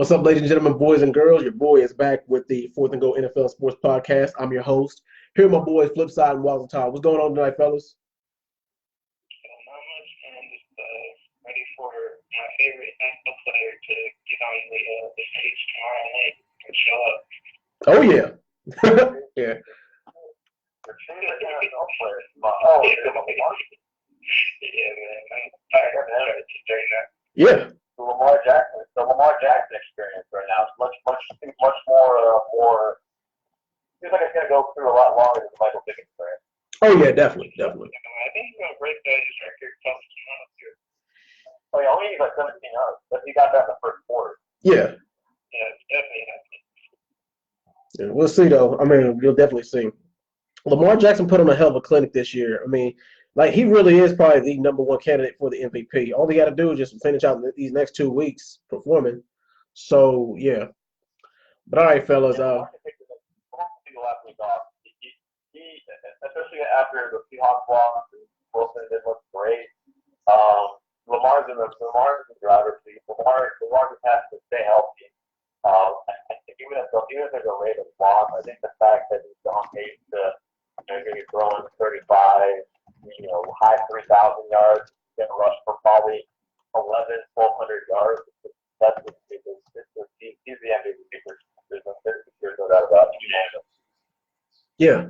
What's up, ladies and gentlemen, boys and girls? Your boy is back with the Fourth and Go NFL Sports Podcast. I'm your host. Here are my boys, Flipside and Walter Todd. What's going on tonight, fellas? Not much, man. Just ready for my favorite NFL player to get on the stage tomorrow night and show up. Oh, yeah. Yeah. The true NFL player. Oh, yeah, man. I'm tired of that. It's straight up. Yeah. The Lamar Jackson experience right now is much more. Seems like it's going to go through a lot longer than the Michael Vick experience. Oh, yeah, definitely. I think he's going to break his record close to months here. Oh, yeah, only he's like 17 yards, but he got that in the first quarter. Yeah. Yeah, it's definitely happening. Yeah, we'll see, though. I mean, you'll definitely see. Lamar Jackson put on a hell of a clinic this year. I mean, like, he really is probably the number one candidate for the MVP. All he got to do is just finish out these next 2 weeks performing. So, yeah. But all right, fellas. Last week off. He especially after the Seahawks loss, Wilson didn't look great. Lamar's in the driver's seat. Lamar just has to stay healthy. I think even if there's a rate of loss, I think the fact that he's on pace to going to be throwing 35, high 3,000 yards, getting rushed for probably 1,200 yards. He's the MVP. There's no doubt about it. Yeah.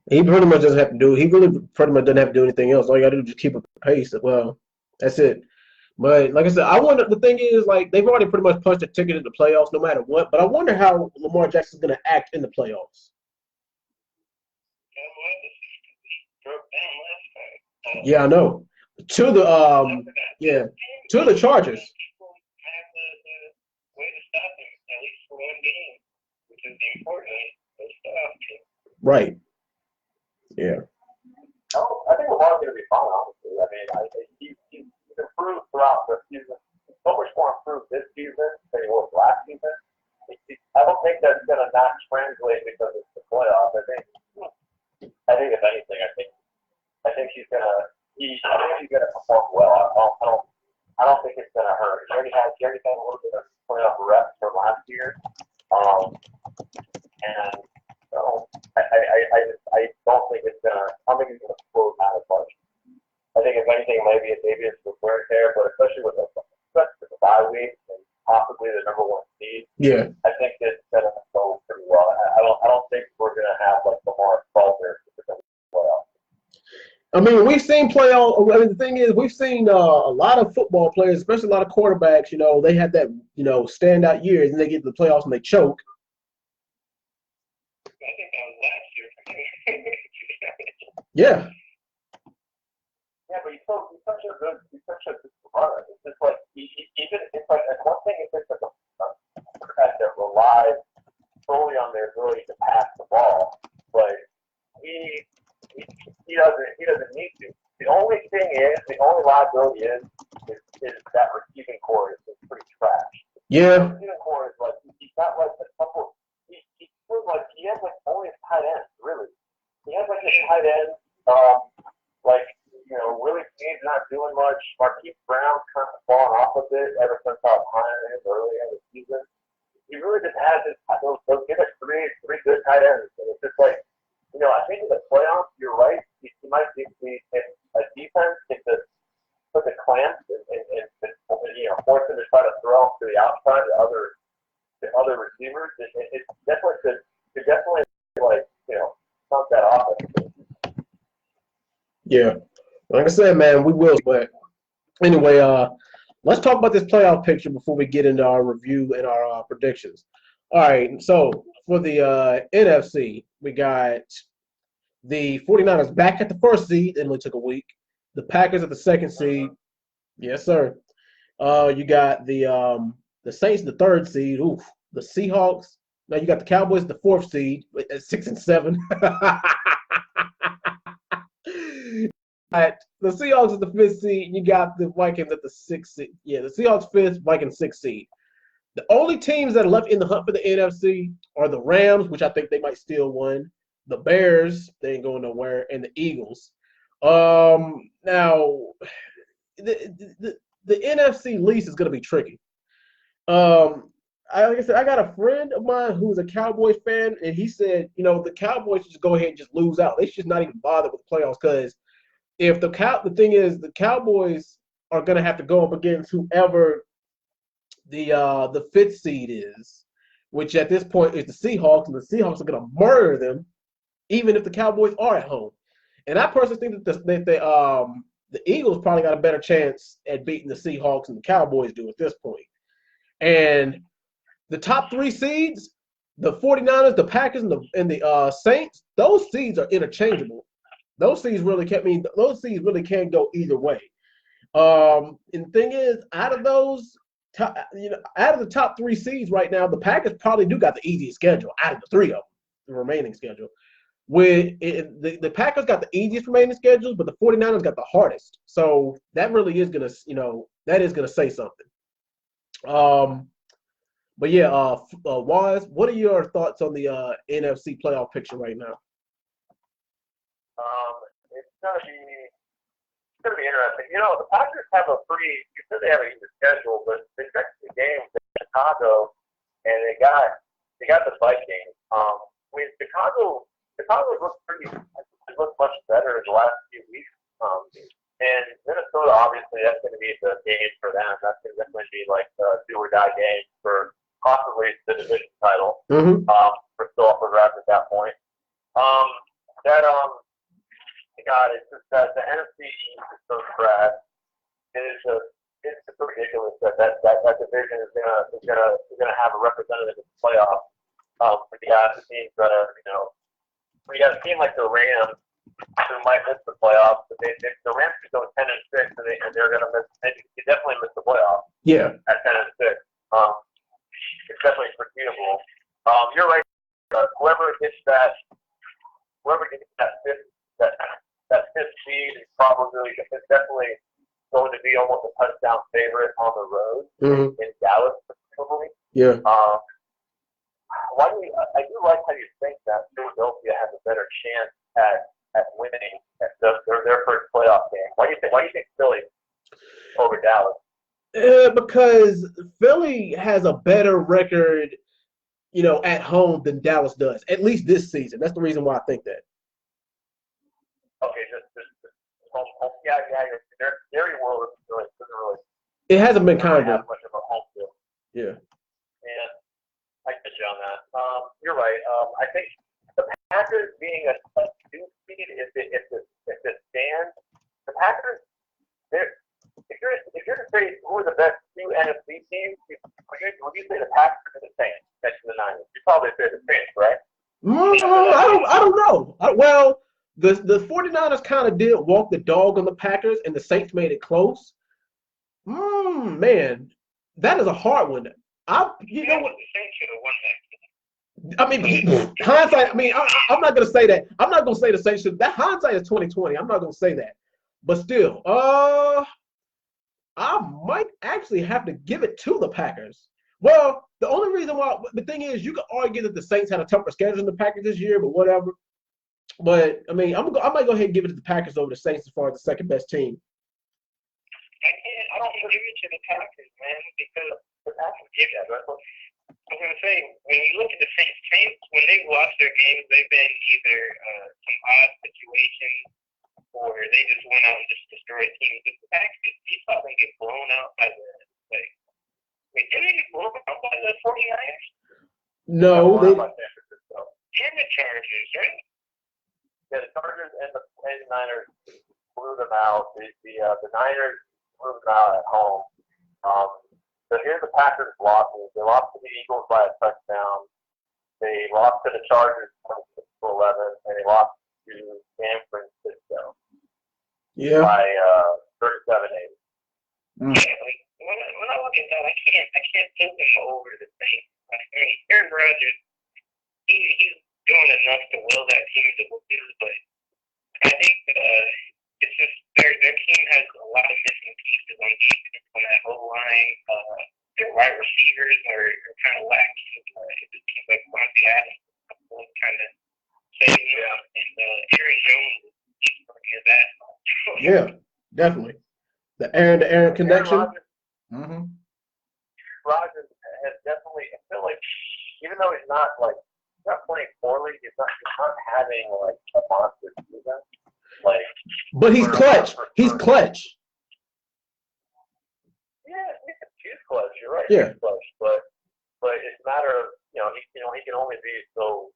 He pretty much doesn't have to do. He really pretty much doesn't have to do anything else. All you got to do is just keep up the pace. Well, that's it. But like I said, I wonder. The thing is, like, they've already pretty much punched a ticket in the playoffs, no matter what. But I wonder how Lamar Jackson's going to act in the playoffs. Yeah, I know. To the Chargers. People have the way to stop him, at least for one game, which is the important. Right. Yeah. I think Lamar's going to be fine, honestly. I mean, he's improved throughout the season. He's so much more improved this season than he was last season. I don't think that's going to not translate because it's the playoffs. I think if anything, I think he's going to perform well. I don't think it's going to hurt. He already had a little bit of playoff reps from last year. And so I don't think it's gonna. I don't think it's gonna float out as much. I think if anything, maybe it's with wear and tear, but especially with the bye week and possibly the number one seed. Yeah. I think it's gonna go pretty well. I don't think we're gonna have like Lamar falter in the playoffs. I mean, we've seen playoff. I mean, the thing is, we've seen a lot of football players, especially a lot of quarterbacks. They have that standout years, and they get to the playoffs and they choke. I think that was last year for him. Yeah. Yeah, but he's such a good runner. It's just like it's like one thing is like a quarterback that relies solely on their ability to pass the ball, but he doesn't need to. The only liability is that receiving core is pretty trash. Yeah. The receiving core is like he's got like a couple. He has like only a tight end, really. He has like a tight end, Willie Snead's not doing much. Marquise Brown's kind of fallen off a bit ever since I was hiring him early in the season. He really just has those three good tight ends. And it's just like, I think in the playoffs, you're right. He might be if a defense can just put the clamps and force him to try to throw to the outside to other receivers. It definitely could not that often. Yeah. Like I said, man, we will. But anyway, let's talk about this playoff picture before we get into our review and our predictions. All right. So for the NFC, we got the 49ers back at the first seed. It only took a week. The Packers at the second seed. Yes, sir. You got the Saints, the third seed. Oof. The Seahawks. Now you got the Cowboys, the fourth seed at 6 and 7. The Seahawks is the fifth seed. You got the Vikings at the sixth seed. Yeah, the Seahawks fifth, Vikings sixth seed. The only teams that are left in the hunt for the NFC are the Rams, which I think they might steal one. The Bears, they ain't going nowhere, and the Eagles. Now, the NFC least is going to be tricky. Like I said, I got a friend of mine who's a Cowboys fan, and he said, the Cowboys should just go ahead and just lose out. They should just not even bother with the playoffs because if the thing is, the Cowboys are going to have to go up against whoever the fifth seed is, which at this point is the Seahawks, and the Seahawks are going to murder them, even if the Cowboys are at home. And I personally think that the Eagles probably got a better chance at beating the Seahawks than the Cowboys do at this point. And the top three seeds, the 49ers, the Packers, and the Saints, those seeds are interchangeable. Those seeds really can go either way. And the thing is, out of the top three seeds right now, the Packers probably do got the easiest schedule out of the three of them, the remaining schedule. The Packers got the easiest remaining schedule, but the 49ers got the hardest. So that really is gonna, say something. But yeah, Waz, what are your thoughts on the NFC playoff picture right now? It's gonna be interesting. The Packers have a pretty. You said they have an easy schedule, but the next two games in Chicago, and they got the Vikings. Chicago looked much better in the last few weeks. And Minnesota, obviously, that's going to be the game for them. That's going to definitely be like the do or die game for possibly the division title. Mm-hmm. For still up for grabs at that point. God, it's just that the NFC East is so trash. It's just ridiculous that division is gonna have a representative in the playoffs. For the teams that are, we got a team like the Rams who might miss the playoffs, but the Rams could go 10-6, and they're gonna miss. They definitely miss the playoffs. Yeah. At 10-6, it's definitely foreseeable. You're right. Whoever gets that fifth seed is definitely going to be almost a touchdown favorite on the road in Dallas, probably. Yeah. I do like how you think that Philadelphia has a better chance at winning their first playoff game. Why do you think Philly over Dallas? Because Philly has a better record, at home than Dallas does, at least this season. That's the reason why I think that. Okay, just home. Yeah. Their world doesn't really. It hasn't been kind of much of a home field. Yeah. And I get you on that. You're right. I think the Packers being a 2 seed, if it stands, the Packers. If you're to say who are the best two NFC teams, would you say the Packers or the Saints next to the Niners? You probably say the Saints, right? I don't know. The 49ers kind of did walk the dog on the Packers, and the Saints made it close. Man, that is a hard one. You know what? I mean, hindsight. I mean, I'm not gonna say that. I'm not gonna say the Saints should. That hindsight is 2020. I'm not gonna say that, but still, I might actually have to give it to the Packers. Well, the only reason why, the thing is, you could argue that the Saints had a tougher schedule than the Packers this year, but whatever. But I mean, I might go ahead and give it to the Packers over the Saints as far as the second best team. I don't give it to the Packers, man, because the Packers give that. I was gonna say, when you look at the Saints, when they've lost their games, they've been either some odd situations or they just went out and just destroyed teams. But the Packers, you saw them get blown out by wait, didn't they get blown out by the 49ers? No, and the Chargers, right? Yeah, the Chargers and the Niners blew them out. The Niners blew them out at home. So here's the Packers' losses. They lost to the Eagles by a touchdown. They lost to the Chargers 26-11, and they lost to San Francisco by 37-8. Yeah, like when I look at that, I can't put them over the Saints. I mean, Aaron Rodgers, he's doing enough to will that team to lose, but I think it's just their team has a lot of missing pieces on defense on that whole line. Their wide receivers are kind of lacking. It just seems like Quante Adams kind of saving them, and Aaron Jones is looking at that. Yeah, definitely. The Aaron connection. Rodgers But he's clutch. He's clutch. Yeah, he's clutch. You're right. Yeah. He's clutch, but it's a matter of he can only be so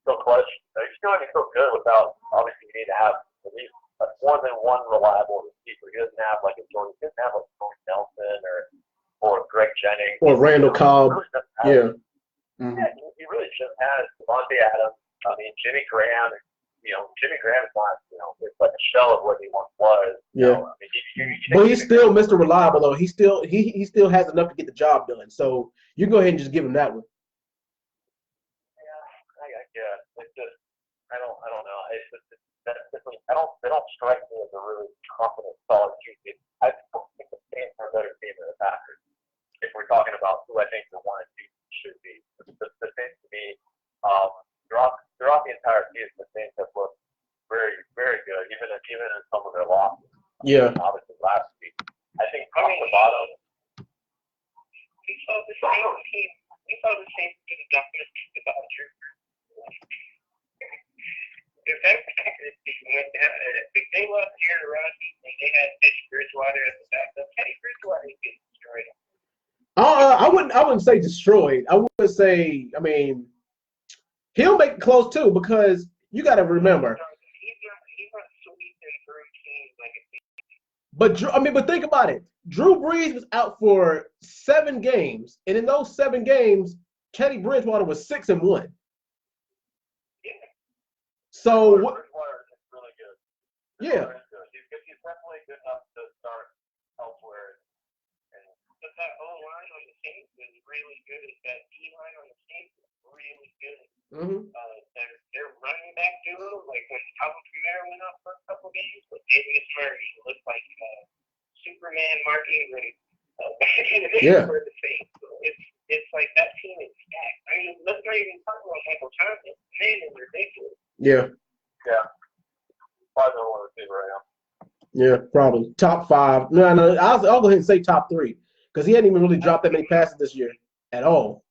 clutch. He's not even so good without. Obviously, you need to have at least more than one reliable receiver. He doesn't have like a Jordan. He doesn't have like Jordan Nelson or Greg Jennings or Randall Cobb. Really Mm-hmm. Yeah, he really just has Devontae Adams. I mean, Jimmy Graham. Jimmy Graham is not. It's like a shell of what he once was. Yeah. I mean, but he's still Mr. Reliable though. He still has enough to get the job done. So you go ahead and just give him that one. Yeah, I guess it's just I don't know. It's just they don't strike me as a really confident, solid team. I think the Saints are a better team than the Packers. If we're talking about who I think the 1 and 2 should be, the Saints to me, throughout the entire season, the Saints have looked very, very good, even in some of their losses. Yeah. Obviously, last week, I think top to bottom. We saw the same team. We saw the same thing about Drew. If that Packers team went down, if they lost Aaron Rodgers and they had Teddy Bridgewater as the backup, Teddy Bridgewater would get destroyed. I wouldn't say destroyed. I would say, I mean, he'll make it close too because you got to remember. He's not sweeping through teams like But think about it. Drew Brees was out for 7 games, and in those 7 games, Teddy Bridgewater was 6-1. Yeah. So Bridgewater is really good. Yeah. He's definitely good enough to start elsewhere. But that whole line on the Saints is really good. That D line on the Saints is really good. Mm-hmm. Their running back duo, like when Calvin Kamara went up for a couple games, but David Murray looked like Superman Mark Ingram back in the day for the Saints. So it's like that team is stacked. I mean, let's not even talk about Michael Thompson. Man, is ridiculous. Yeah. Yeah. Probably the one receiver right now. Yeah, probably top 5. No, I'll go ahead and say top 3 because he hadn't even really dropped that many passes this year at all.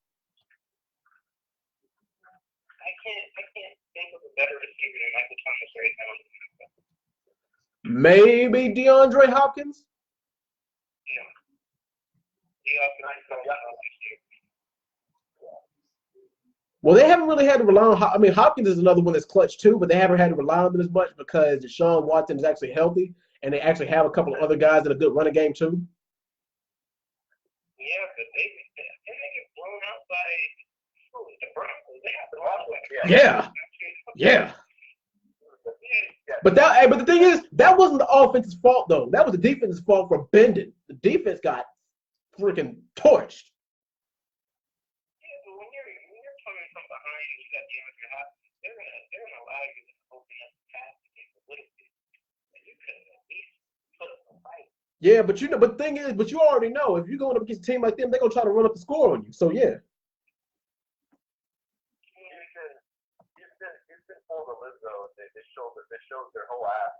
I can't think of a better receiver than Michael Thomas right now. Maybe DeAndre Hopkins. No. He also last year. Well, they haven't really had to rely on. I mean, Hopkins is another one that's clutch too, but they haven't had to rely on him as much because Deshaun Watson is actually healthy, and they actually have a couple of other guys that are good running game too. Yeah, but they get blown out by the Broncos. They have the Broncos. Yeah. But the thing is, that wasn't the offense's fault though. That was the defense's fault for bending. The defense got freaking torched. Yeah, but when you're coming from behind and you got DeAndre Hopkins, they're gonna allow you to open up the pass against a little bit, and you could at least put up a fight. Yeah, but the thing is, you already know if you're going up against a team like them, they're gonna try to run up the score on you. So yeah. Houston pulled a Lizzo. They showed their whole ass.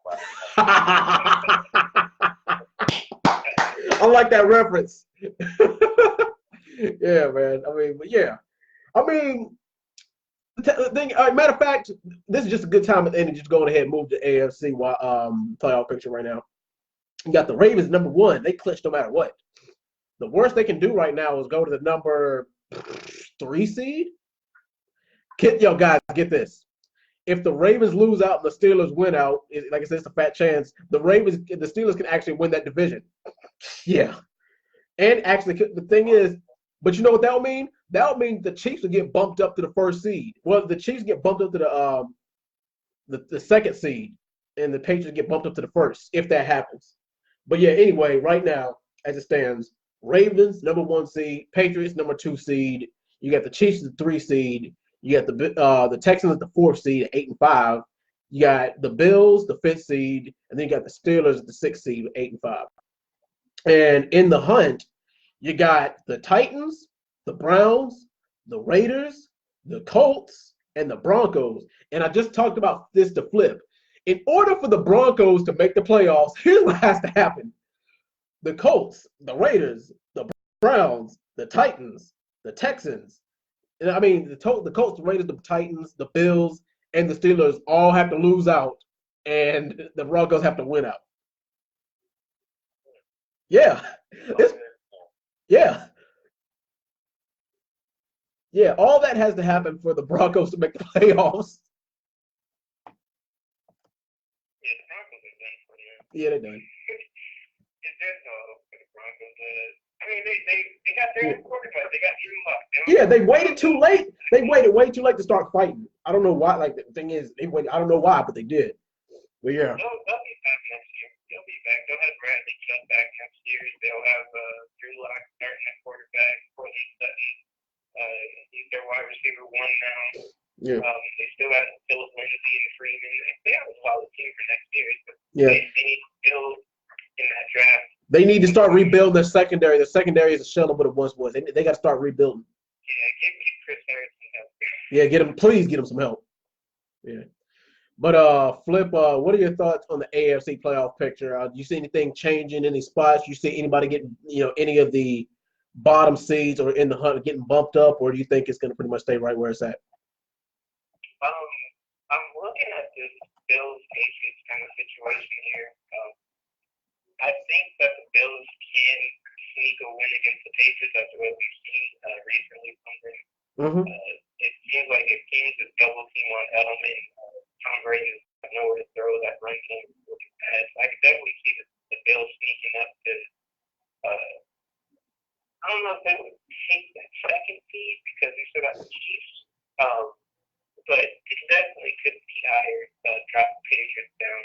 I like that reference. Yeah, man. I mean, but yeah. I mean, the thing. Matter of fact, this is just a good time at the end to just go ahead and move to AFC playoff picture right now. You got the Ravens number 1. They clinch no matter what. The worst they can do right now is go to the number 3 seed. Guys, get this. If the Ravens lose out and the Steelers win out, like I said, it's a fat chance. The Steelers can actually win that division. Yeah. And actually, the thing is, but you know what that would mean? That would mean the Chiefs will get bumped up to the 1st seed. Well, the Chiefs get bumped up to the 2nd seed, and the Patriots get bumped up to the 1st, if that happens. But yeah, anyway, right now, as it stands, Ravens, number 1 seed, Patriots, number 2 seed. You got the Chiefs, the 3 seed. You got the Texans at the 4th seed, 8-5. You got the Bills, the 5th seed, and then you got the Steelers at the 6th seed, 8-5. And in the hunt, you got the Titans, the Browns, the Raiders, the Colts, and the Broncos. And I just talked about this to flip. In order for the Broncos to make the playoffs, here's what has to happen. The Colts, the Raiders, the Browns, the Titans, the Texans, and I mean the Colts, the Raiders, the Titans, the Bills, and the Steelers all have to lose out and the Broncos have to win out. Yeah, it's, yeah, yeah. All that has to happen for the Broncos to make the playoffs. Yeah, the Broncos are done for now. Yeah, they're done. It's just all for the Broncos. I mean, they got their quarterback. They got Drew Lock. Yeah, they waited too late. They waited way too late to start fighting. I don't know why. Like the thing is, they waited. I don't know why, but they did. But yeah, They'll be back next year. They'll be back. They'll have Bradley Chubb back next year. They'll have Drew Lock starting at quarterback. Courtland Sutton. He's their wide receiver one now. yeah, They still got Philip Lindsay and Freeman. They have a solid team for next year. But yeah. they need to build in that draft. They need to start rebuilding their secondary. The secondary is a shell of what it once was. They got to start rebuilding. Yeah, give Chris Harris some help. Yeah, please get him some help. Yeah. But Flip, what are your thoughts on the AFC playoff picture? Do you see anything changing in any spots? You see anybody getting, any of the bottom seeds or in the hunt getting bumped up, or do you think it's going to pretty much stay right where it's at? I'm looking at this Bills Patriots kind of situation here. I think that the Bills can sneak a win against the Patriots after what we've seen recently from them. Mm-hmm. It seems like if teams just double team on Edelman, Tom Brady has nowhere to throw. That run game is looking bad. So I could definitely see the Bills sneaking up to. I don't know if they would take that second seed because they still got the Chiefs. But it definitely could be higher. Drop the Patriots down.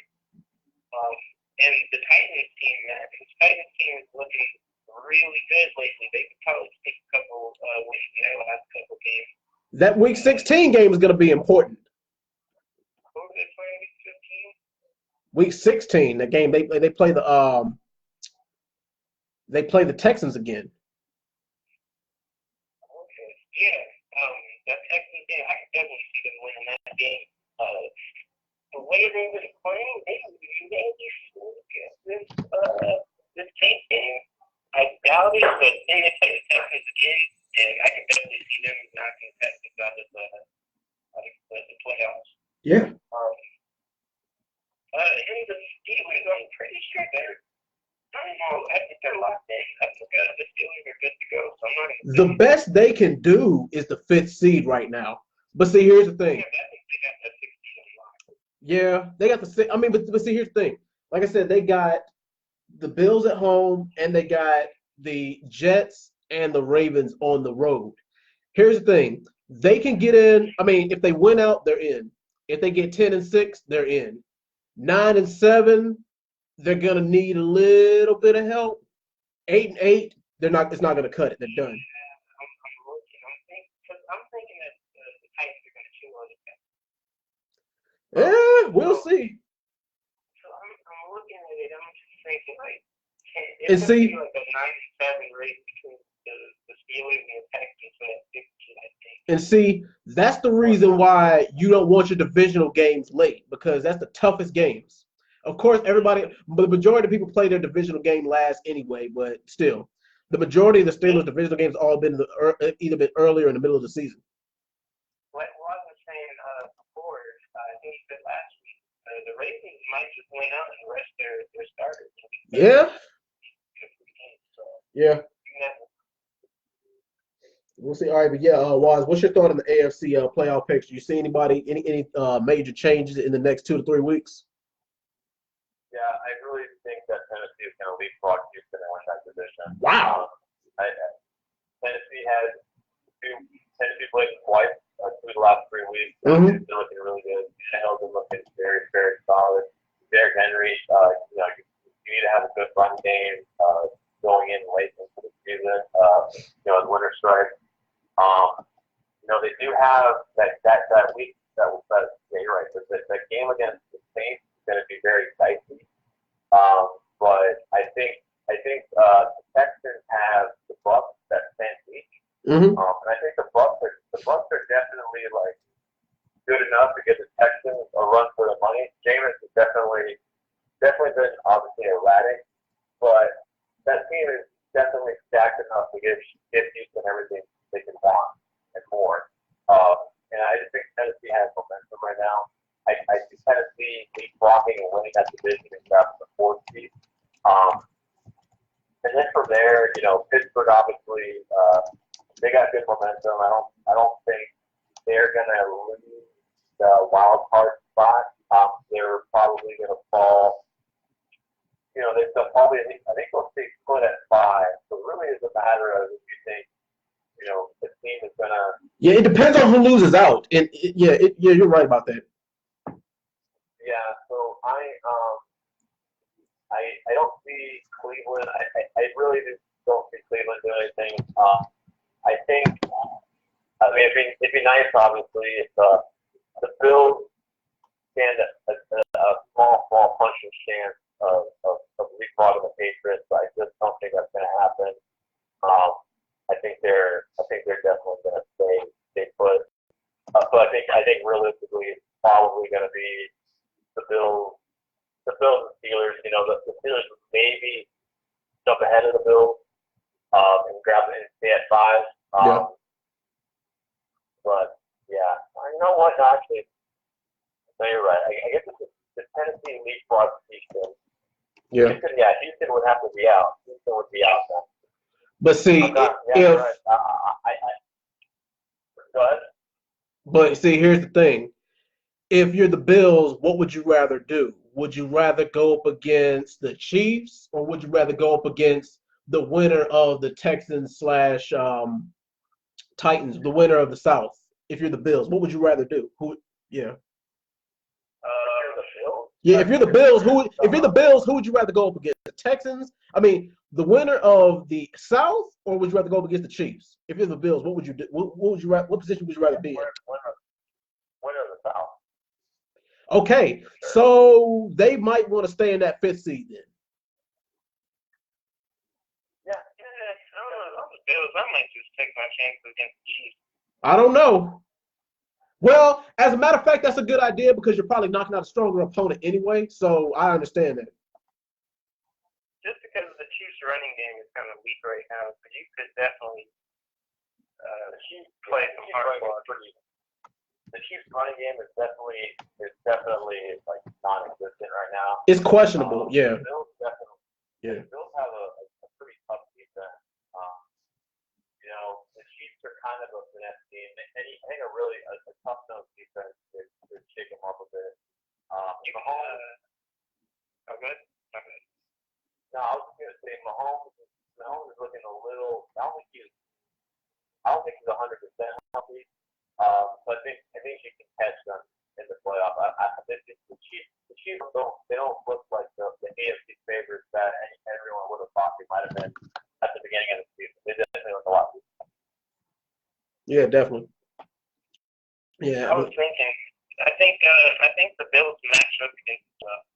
And the Titans team, man, the Titans team is looking really good lately. They could probably take a couple wins in their last couple games. That Week 16 game is going to be important. Who are they playing Week Week 15? 16, the game they play the Texans again. Okay, yeah. That Texans game, I could definitely see them winning that game. The way they were playing, they this Saints game. I doubt it, but then they play the Texans again, and I can definitely see them knocking the Texans out of the playoffs. Yeah. And the Steelers, I'm pretty sure they're. I don't know. I think they're locked in. I forgot the Steelers are good to go. So I'm not gonna. The best they can do is the 5th seed right now. But see, here's the thing. Yeah, I think they got the 16 locked. Yeah, they got the. I mean, but see, here's the thing. Like I said, they got the Bills at home, and they got the Jets and the Ravens on the road. Here's the thing. They can get in. I mean, if they win out, they're in. If they get 10-6, they're in. 9-7, they're gonna need a little bit of help. 8-8, they're not. It's not gonna cut it. They're done. I'm looking. I'm thinking that the Titans are going to chew on the Texans. Yeah, we'll see. So I'm looking at it. I'm just thinking like And it's see- gonna be like a 9-7 race between the Steelers and the Texans for that 16, I think. And see, that's the reason why you don't want your divisional games late, because that's the toughest games. Of course, the majority of people play their divisional game last anyway, but still, the majority of the Steelers' divisional games all been either been earlier or in the middle of the season. What I was saying before, I think you said last week, the Ravens might just win out and rest their starters. Yeah. So, Yeah. We'll see. All right, but yeah, Waz, what's your thought on the AFC playoff picture? You see any major changes in the next 2 to 3 weeks? Yeah, I really think that Tennessee is going to leapfrog Houston and win that division. Wow. Tennessee played twice through the last 3 weeks. Mhm. They're looking really good. Shannon's been looking very, very solid. Derrick Henry, you need to have a good run game going in late into the season. The winter strike. They do have that week that will set you're right. That game against the Saints is going to be very dicey. But I think the Texans have the Bucs that same week. Mm-hmm. And I think the Bucs are definitely like good enough to give the Texans a run for the money. Jameis has definitely been obviously erratic, but that team is definitely stacked enough to give Houston everything they can want and more. And I just think Tennessee has momentum right now. I see Tennessee leapfrogging that division and grab the fourth seed. And then from there, Pittsburgh obviously they got good momentum. I don't think they're gonna lose the wild card spot. They're probably gonna fall. They'll probably I think they'll stay split at 5. So it really is a matter of if you think the team is gonna. Yeah, it depends on who loses out, and you're right about that. Yeah, so I don't see Cleveland. I really don't see Cleveland doing anything. I think. I mean, it'd be nice, obviously, if the Bills stand a small punching chance of leapfrogging the Patriots. But I just don't think that's going to happen. I think they're definitely going to stay put. So I think realistically, it's probably going to be the Bills and Steelers. The Steelers would maybe jump ahead of the Bills and grab it and stay at 5. Yeah. But yeah, you know what? Actually, no, you're right. I guess it's the Tennessee leapfrog Houston. Yeah. Houston would have to be out. Houston would be out then. But see, Right. Go ahead. But see, here's the thing. If you're the Bills, what would you rather do? Would you rather go up against the Chiefs, or would you rather go up against the winner of the Texans / Titans, the winner of the South? If you're the Bills, what would you rather do? The Bills. Yeah, if you're the Bills, who would you rather go up against? The Texans? I mean, the winner of the South, or would you rather go up against the Chiefs? If you're the Bills, what would you do? What position would you rather be in? Winner of the South. Okay, so they might want to stay in that 5th seed then. I don't know. I'm the Bills. I might just take my chances against the Chiefs. I don't know. Well, as a matter of fact, that's a good idea because you're probably knocking out a stronger opponent anyway. So I understand that. Just because the Chiefs' running game is kind of weak right now, but you could definitely play some hardball. The Chiefs' running game is definitely like non-existent right now. It's questionable, yeah. The Bills definitely. Yeah. The Bills have a pretty tough defense. The Chiefs are kind of a finesse team. I think a really tough nose defense could shake them up a bit. Good. No, I was going to say Mahomes is looking a little. I don't think he's 100% healthy. But I think he can catch them in the playoff. I think the Chiefs don't look like the AFC favorites that everyone would have thought they might have been at the beginning of the season. They definitely look a lot. Yeah, definitely. Yeah. I was thinking. I think the Bills match up against.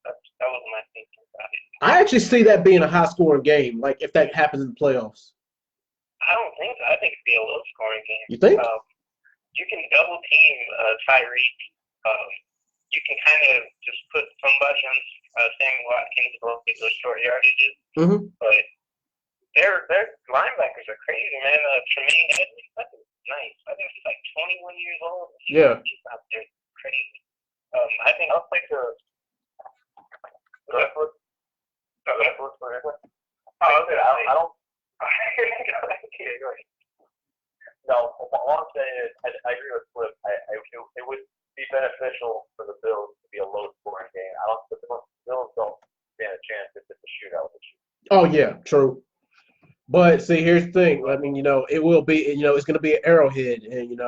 That was my thinking about it. I actually see that being a high-scoring game. Like if that happens in the playoffs. I don't think so. I think it'd be a low-scoring game. You think? You can double team Tyreek. You can kind of just put somebody on Sammy Watkins will get those short yardages. Mm-hmm. But their linebackers are crazy, man. Tremaine Edmonds, that's nice. I think he's like 21 years old. He's out there crazy. I think I'll play for. I don't. No, all I'm saying is I agree with Flip. It would be beneficial for the Bills to be a low-scoring game. I don't think the Bills don't stand a chance if it's a shootout. Oh yeah, true. But see, here's the thing. I mean, it will be. It's going to be an Arrowhead, and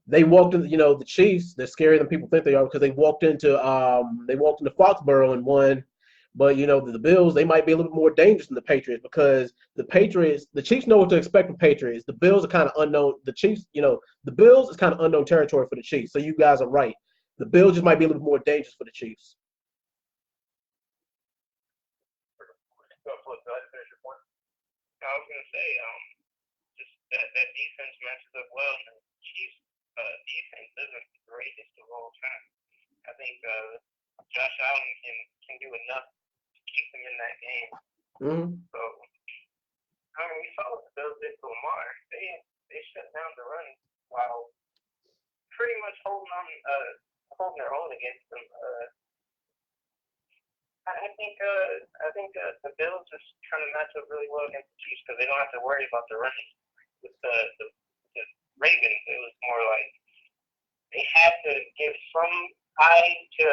they walked in. The Chiefs. They're scarier than people think they are because they walked into Foxborough and won. But the Bills, they might be a little bit more dangerous than the Patriots because the Chiefs know what to expect from Patriots. The Bills are kind of unknown. The Chiefs, the Bills is kind of unknown territory for the Chiefs. So you guys are right. The Bills just might be a little bit more dangerous for the Chiefs. I was gonna say, just that defense matches up well, and the Chiefs' defense isn't the greatest of all time. I think Josh Allen can do enough to keep them in that game. Mm-hmm. So, we saw what the Bills did to Lamar. They shut down the run while pretty much holding their own against them. I think the Bills just kind of match up really well against the Chiefs because they don't have to worry about the running. With the Ravens, it was more like they had to give some eye to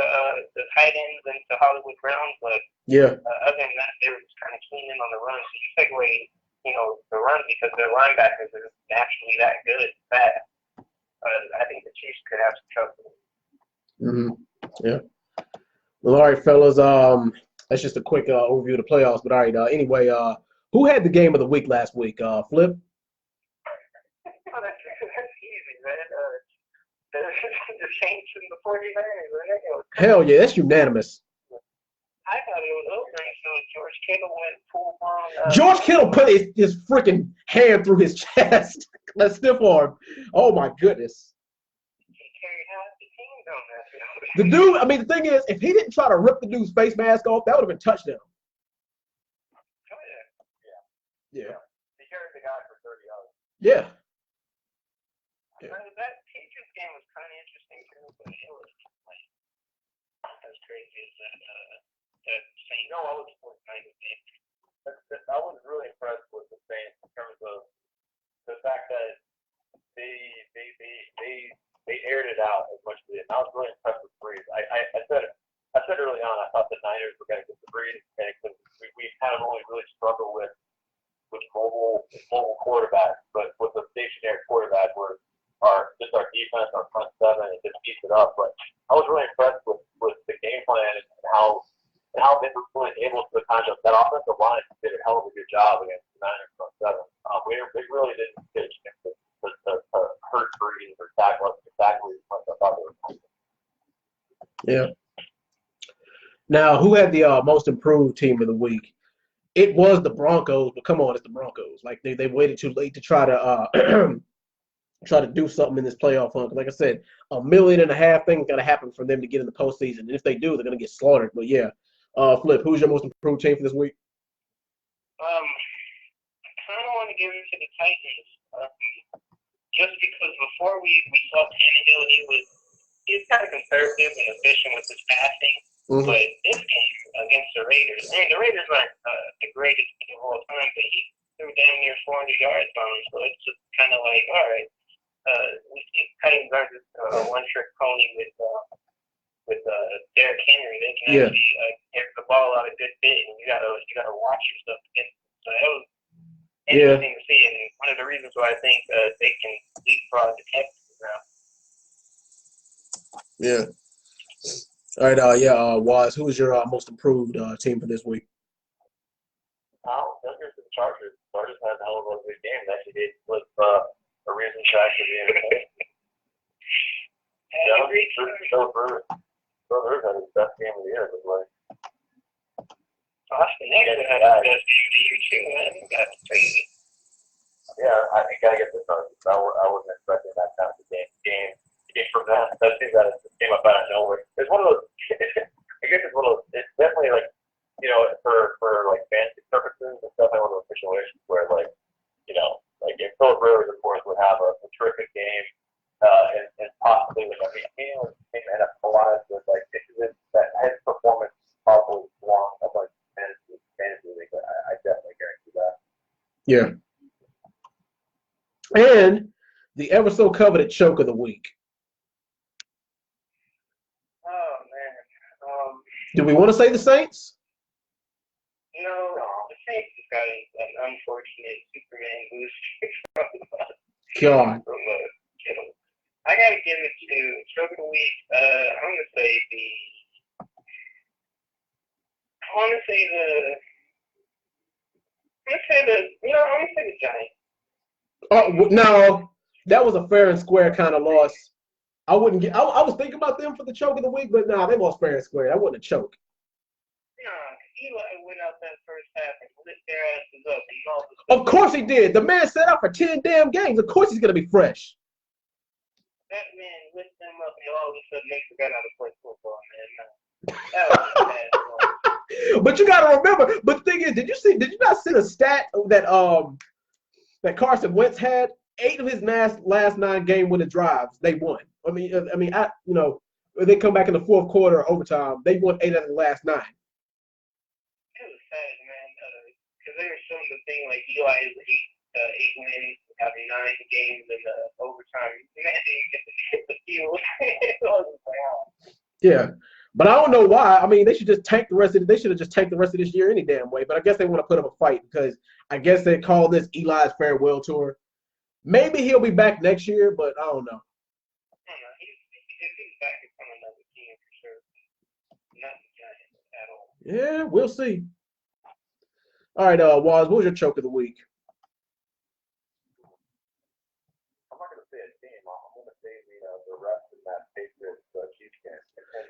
the tight ends and to Hollywood Brown, but Yeah. other than that, they were just kind of keen in on the run. So you take away, the run because their linebackers are naturally that good, fast. I think the Chiefs could have some trouble. Yeah. Well, all right, fellas. That's just a quick overview of the playoffs. But all right. Anyway, who had the game of the week last week? Flip. That's easy, man. The Saints and the 49ers, man. Hell yeah, that's unanimous. I thought it was over until George Kittle went full blown. George Kittle put his freaking hand through his chest. That stiff arm. Oh my goodness. He carried half the team down that field. The dude. I mean, the thing is, if he didn't try to rip the dude's face mask off, that would have been touchdown. Oh, Yeah. He carried the guy for 30 yards. Yeah. That Patriots game was kind of interesting too, but it was like as crazy as that Saints. I was really impressed with the Saints in terms of the fact that they aired it out as much as they did. And I was really impressed with Breeze. I said early on I thought the Niners were going to get the Breeze, and we kind of only really struggle with mobile quarterbacks, but with the stationary quarterback, our defense, our front seven, it just beats it up. But I was really impressed with the game plan and how they were really able to kind of that offensive line did a hell of a good job against the Niners front seven. We really didn't get a chance to hurt Breeze or tackle us exactly as much as I thought they were going to. Yeah. Now, who had the most improved team of the week? It was the Broncos, but come on, it's the Broncos. Like they waited too late to try to try to do something in this playoff hunt. Like I said, 1.5 million things got to happen for them to get in the postseason. And if they do, they're going to get slaughtered. But yeah, Flip, who's your most improved team for this week? I kind of want to give it to the Titans, just because before we saw Tannehill, he was kind of conservative and efficient with his passing. Mm-hmm. But this game against the Raiders, the Raiders aren't the greatest of all time, but he threw damn near 400 yards on them. So it's just kind of like, all right, we see Titans aren't just a one-trick pony with Derrick Henry. They can actually get the ball out a good bit, and you gotta watch yourself against them. So that was interesting to see, and one of the reasons why I think they can leapfrog the Texans now. Yeah. All right, Waz, who is your most improved team for this week? Those are the Chargers. Chargers had a hell of a good game. They actually did flip a reason to actually be entertained. Joe Burrow had his best game of the year, it was like. Austin Eckler had his best game of the year too, man. That's crazy. Yeah, I think I get the Chargers. I wasn't expecting that kind of game from that. That thing that just came up out of nowhere. It's one of those. I guess it's one of those. It's definitely like, for like fantasy purposes, it's definitely one of those situations where like if Philip Rivers, of course, would have a terrific game, and possibly he was end up a lot of like issues that his performance probably belongs up like fantasy league. I definitely guarantee that. Yeah. And the ever so coveted choke of the week. Oh man. Do we want to say the Saints? No, the Saints just got an unfortunate Superman boost God. from Kittle. I gotta give it to choke of the week. I'm gonna say the Giants. Oh no, that was a fair and square kind of loss. I wouldn't get. I was thinking about them for the choke of the week, but nah, they lost fair and square. That wasn't a choke. Nah, Eli went out that first half and lit their asses up. And all the Of course he did. The man set out for 10 damn games. Of course he's gonna be fresh. That man lit them up, and all of a sudden they forgot how to play football, man. That was bad. But you gotta remember. But the thing is, did you not see the stat that Carson Wentz had? 8 of his last 9 game-winning drives, they won. They come back in the fourth quarter, overtime. They won 8 out of the last 9. because they were showing the thing like Eli is eight wins, having 9 games in the overtime. Man, didn't get to hit the field. So I was like, oh. Yeah. But I don't know why. I mean, they should just tank the rest of. They should have just tanked the rest of this year any damn way. But I guess they want to put up a fight because I guess they call this Eli's farewell tour. Maybe he'll be back next year, but I don't know. I don't know. If he's back, it's on another team for sure. Not the Giants at all. Yeah, we'll see. All right, Waz, what was your choke of the week? I'm not gonna say a team. I'm gonna say the rest of that Patriots Chiefs game.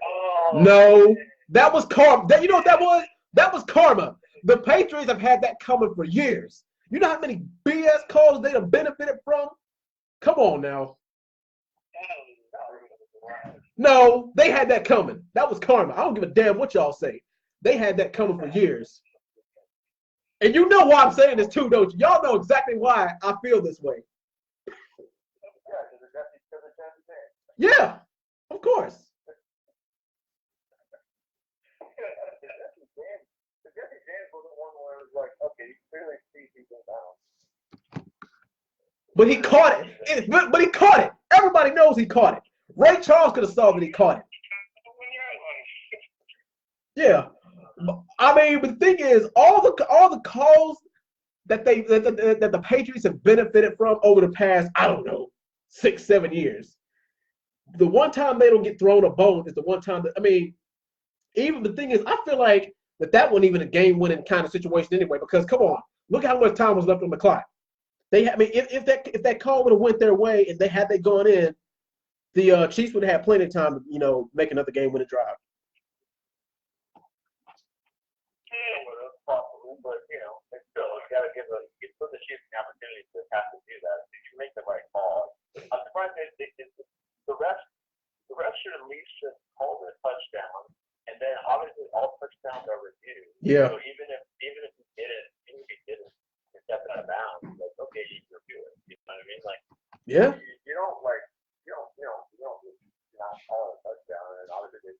Oh, No, that was karma. You know what that was? That was karma. The Patriots have had that coming for years. You know how many BS calls they have benefited from? Come on now. No, they had that coming. That was karma. I don't give a damn what y'all say. They had that coming for years. And you know why I'm saying this too, don't you? Y'all know exactly why I feel this way. Yeah, of course. But he caught it. But he caught it. Everybody knows he caught it. Ray Charles could have saw that he caught it. Yeah. I mean, but the thing is, all the calls that the Patriots have benefited from over the past, I don't know, 6-7 years. The one time they don't get thrown a bone is the one time that, I mean, even the thing is, I feel like that wasn't even a game-winning kind of situation anyway. Because come on, look how much time was left on the clock. I mean, if that call would have went their way and they gone in, the Chiefs would have had plenty of time to make another game-winning drive. Possible, but still, you got to give the Chiefs an opportunity to have to do that. If you make the right call, I'm surprised the refs should at least just call the touchdown, and then obviously all touchdowns are reviewed. Yeah. So even if he didn't step out of bounds, like okay, you review it. You know what I mean? Like yeah. You don't not call a touchdown, and obviously the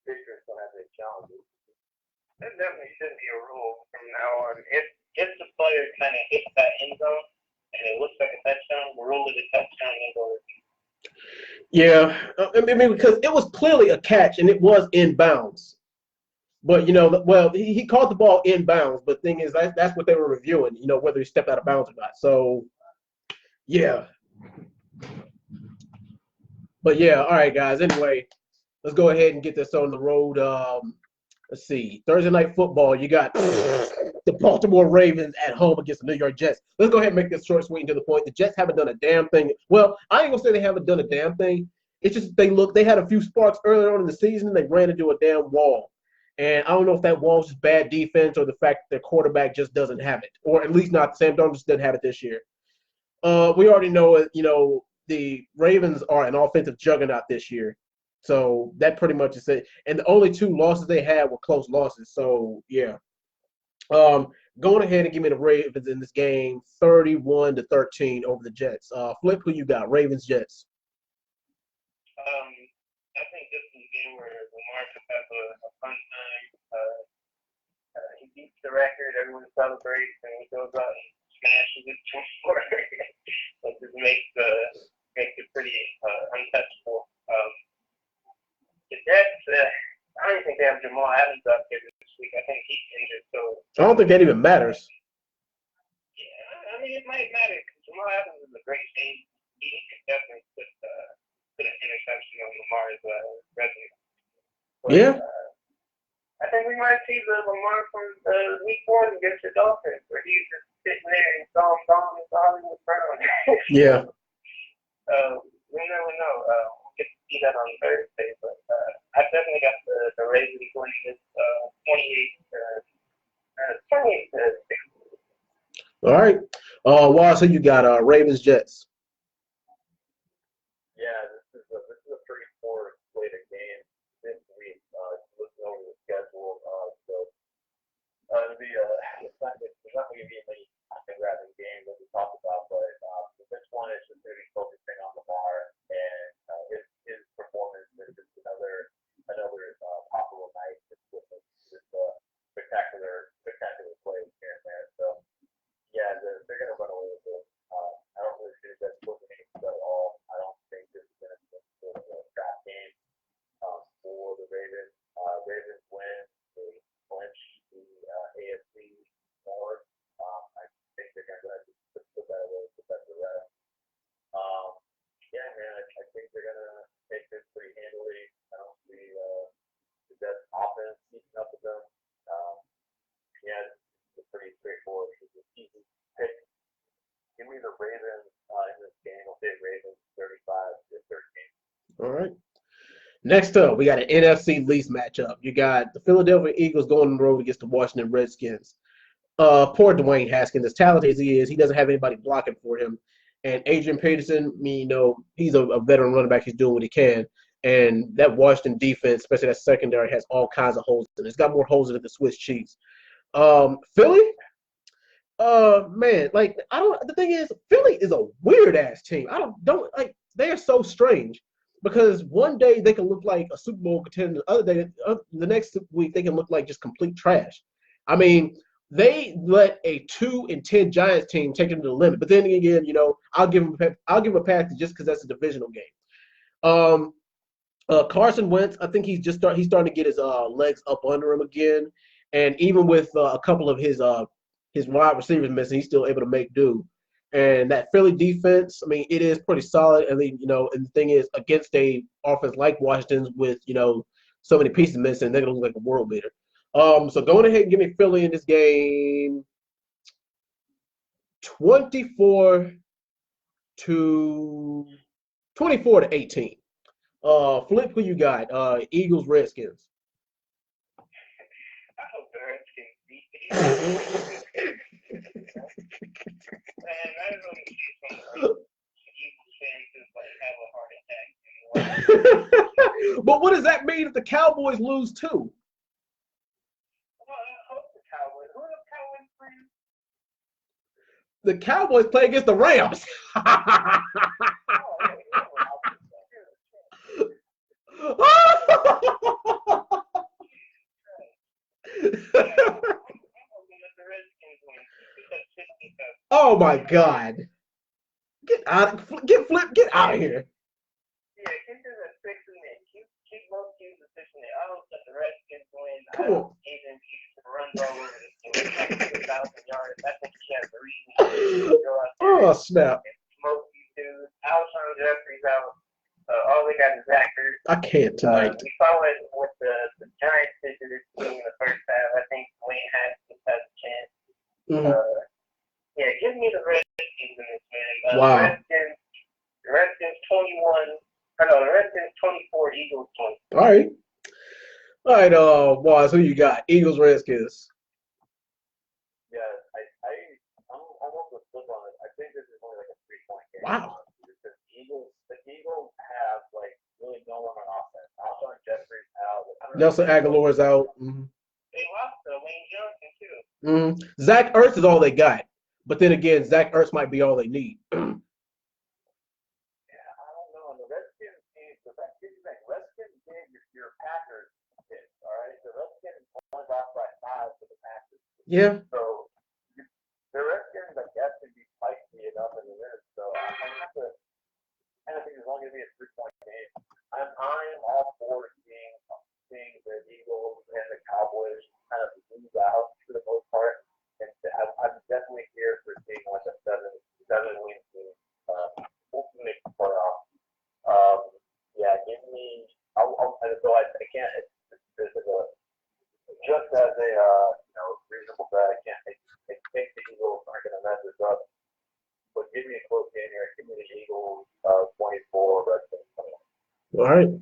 Patriots don't have any challenges. There definitely should be a rule from now on. If the player kind of hits that end zone and it looks like a touchdown, the rule is a touchdown and go. Yeah, I mean because it was clearly a catch and it was in bounds. But he caught the ball in bounds. But the thing is, that's what they were reviewing. Whether he stepped out of bounds or not. So, yeah. But yeah, all right, guys. Anyway, let's go ahead and get this on the road. Let's see. Thursday night football. You got the Baltimore Ravens at home against the New York Jets. Let's go ahead and make this short, sweet, and to the point. The Jets haven't done a damn thing. Well, I ain't gonna say they haven't done a damn thing. It's just they had a few sparks earlier on in the season and they ran into a damn wall. And I don't know if that wall is just bad defense or the fact that their quarterback just doesn't have it, or at least not Sam Darnold just doesn't have it this year. We already know, the Ravens are an offensive juggernaut this year. So that pretty much is it. And the only 2 losses they had were close losses. So, yeah. Going ahead and give me the Ravens in this game, 31-13 over the Jets. Flip, who you got? Ravens, Jets. I think this is a game where Lamar just has a fun time. He beats the record. Everyone celebrates, and he goes out and smashes it to it just makes it pretty untouchable. The Jets, I don't think they have Jamal Adams out there this week. I think he's injured, so I don't think that even matters. Yeah, I mean it might matter because Jamal Adams is a great team. He can definitely put an interception on Lamar's resume. But, Yeah. I think we might see the Lamar from week 1 against the Dolphins, where he's just sitting there and throwing bombs to Hollywood Brown. Yeah. We never know. We'll get to see that on Thursday, but I definitely got the Ravens winning this 28-6. All right. Waz, who you got? Ravens, Jets. Yeah, this is a pretty poor slate of games this week. Looking over the schedule, it's not going to be many grabbing games that we talked about, but this one is just going to be focusing on Lamar and his performance. It's just another possible night with spectacular plays here and there. So All right. Next up, we got an NFC least matchup. You got the Philadelphia Eagles going on the road against the Washington Redskins. Poor Dwayne Haskins, as talented as he is, he doesn't have anybody blocking for him. And Adrian Peterson, he's a veteran running back. He's doing what he can. And that Washington defense, especially that secondary, has all kinds of holes in it. It's got more holes in it than Swiss cheese. Philly, man, like I don't. The thing is, Philly is a weird ass team. I don't like. They are so strange because one day they can look like a Super Bowl contender. The other day, the next week they can look like just complete trash. I mean, they let a 2-10 Giants team take them to the limit. But then again, I'll give them a pass just because that's a divisional game. Carson Wentz, I think he's starting to get his legs up under him again, and even with a couple of his wide receivers missing, he's still able to make do. And that Philly defense, I mean, it is pretty solid. I mean, and the thing is, against a offense like Washington's with so many pieces missing, they're gonna look like a world beater. So going ahead and give me Philly in this game, 24-18. Flip, who you got? Eagles, Redskins. I hope the Redskins beat the Eagles. Man, I don't know if some Eagles fans just have a heart attack. But what does that mean if the Cowboys lose too? Well, I hope the Cowboys. Who are the Cowboys playing? The Cowboys play against the Rams. Oh my God! Get out of here! Yeah, get to the 6 and then keep both teams efficient. I hope that the Redskins win. Come on. Even runs all over the team, 1,000 yards. I think he has a reason to go out there. Oh snap! And smoke these dudes. Alshon Jeffrey's out. All they got is Zach Ertz. I can't tonight. We saw it with the Giants did to this team in the first half. I think Dwayne Haskins has a chance. Mm-hmm. Yeah, give me the Redskins in this, man. Wow. The Redskins 21. The Redskins 24, Eagles 20. All right, Waz, who you got? Eagles, Redskins. Yeah, I'm almost with flip on it. I think this is only like a 3-point game. Wow. Because the Eagles have really no one on offense. Alshon Jeffrey's out. Nelson Aguilar's out. Mm-hmm. They lost Lane Johnson too. Mm-hmm. Zach Ertz is all they got. But then again, Zach Ertz might be all they need. Yeah, I don't know. And the Redskins gave your Packers picks, all right? The Redskins won off by 5 to the Packers. Yeah. So the Redskins, I guess, can be feisty enough in the minute. So I kind of think it's only going to be a 3-point game. I am all for seeing the Eagles and the Cowboys kind of lose out for the most part. And I'm definitely here for seeing like a 7-win team. Hopefully make the playoffs. Yeah, give me. I can't. This is just as a reasonable bet. I can't. I think the Eagles aren't going to mess this up. But give me a close game here. Give me the Eagles 24, Redskins 21. All right.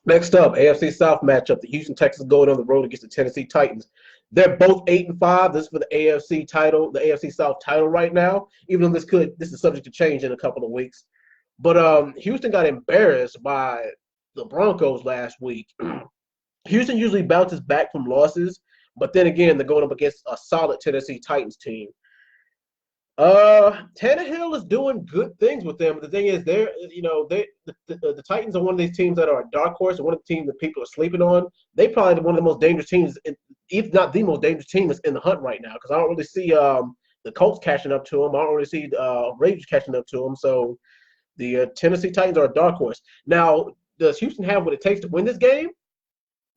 Next up, AFC South matchup. The Houston Texans going on the road against the Tennessee Titans. They're both 8-5. This is for the AFC title, the AFC South title right now. Even though this is subject to change in a couple of weeks. But Houston got embarrassed by the Broncos last week. Houston usually bounces back from losses, but then again, they're going up against a solid Tennessee Titans team. Tannehill is doing good things with them. But the thing is, the Titans are one of these teams that are a dark horse, and one of the teams that people are sleeping on. They probably one of the most dangerous teams, if not the most dangerous team, is in the hunt right now. Because I don't really see the Colts catching up to them. I don't really see Ravens catching up to them. So the Tennessee Titans are a dark horse. Now, does Houston have what it takes to win this game?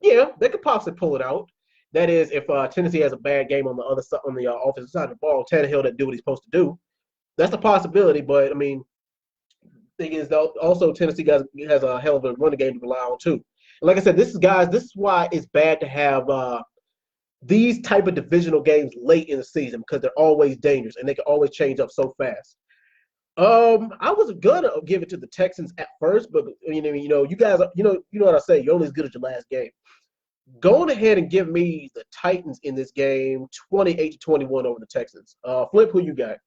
Yeah, they could possibly pull it out. That is, if Tennessee has a bad game on the other side, on the offensive side of the ball, Tannehill doesn't do what he's supposed to do. That's a possibility, but I mean, thing is, though, also Tennessee has a hell of a running game to rely on too. And like I said, this is why it's bad to have these type of divisional games late in the season because they're always dangerous and they can always change up so fast. I was gonna give it to the Texans at first, but you guys, you know what I say. You're only as good as your last game. Go on ahead and give me the Titans in this game, 28-21 over the Texans. Flip, who you got?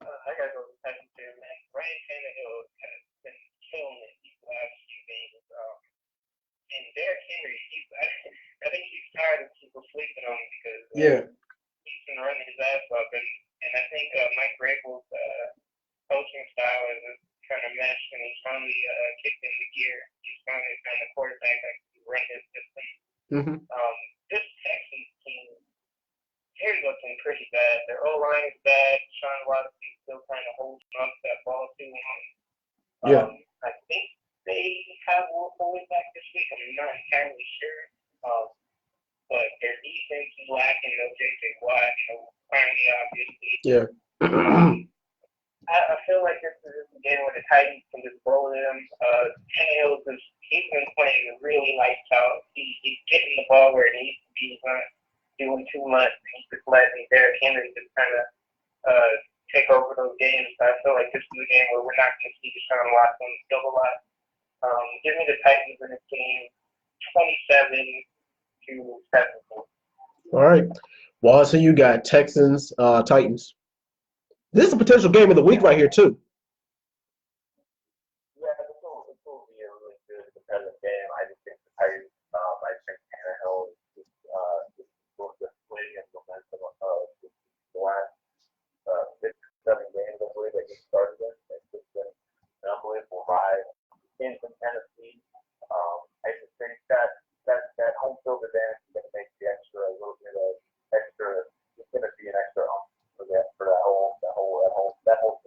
I gotta go with the Titans too, man. Ryan Tannehill has been killing it these last few games. And Derrick Henry, I think he's tired of people sleeping on him because Yeah. he's been running his ass off, and I think Mike Vrabel's coaching style is kind of meshed, and he's finally kicked into gear. He's finally found a quarterback that can run his system. Mm-hmm. This Texans team, they're looking pretty bad. Their O line is bad. Sean Watson still kind of holds on to that ball too long. Yeah. I think they have Will Fuller back this week. I'm not entirely sure. But their defense is lacking. No J.J. Watt, no Army, obviously. Yeah. I feel like this is a game where the Titans can just blow them. Tannehill, he's been playing really lights out. He's getting the ball where it needs to be. He's not doing too much. He's just letting Derrick Henry just kind of take over those games. I feel like this is a game where we're not going to see Deshaun Watson still a lot. Give me the Titans in this game, 27-17. All right. Well, so you got Texans, Titans. This is a potential game of the week right here too. Yeah, this will be a really good competitive game. I just think the Titans, I think Tannehill is just going to swing and momentum the last 6, 7 games, I believe, that he started in. It's just been an unbelievable ride. In from Tennessee, I just think that home field advantage is going to make the extra a little bit of extra. It's going to be an extra for that whole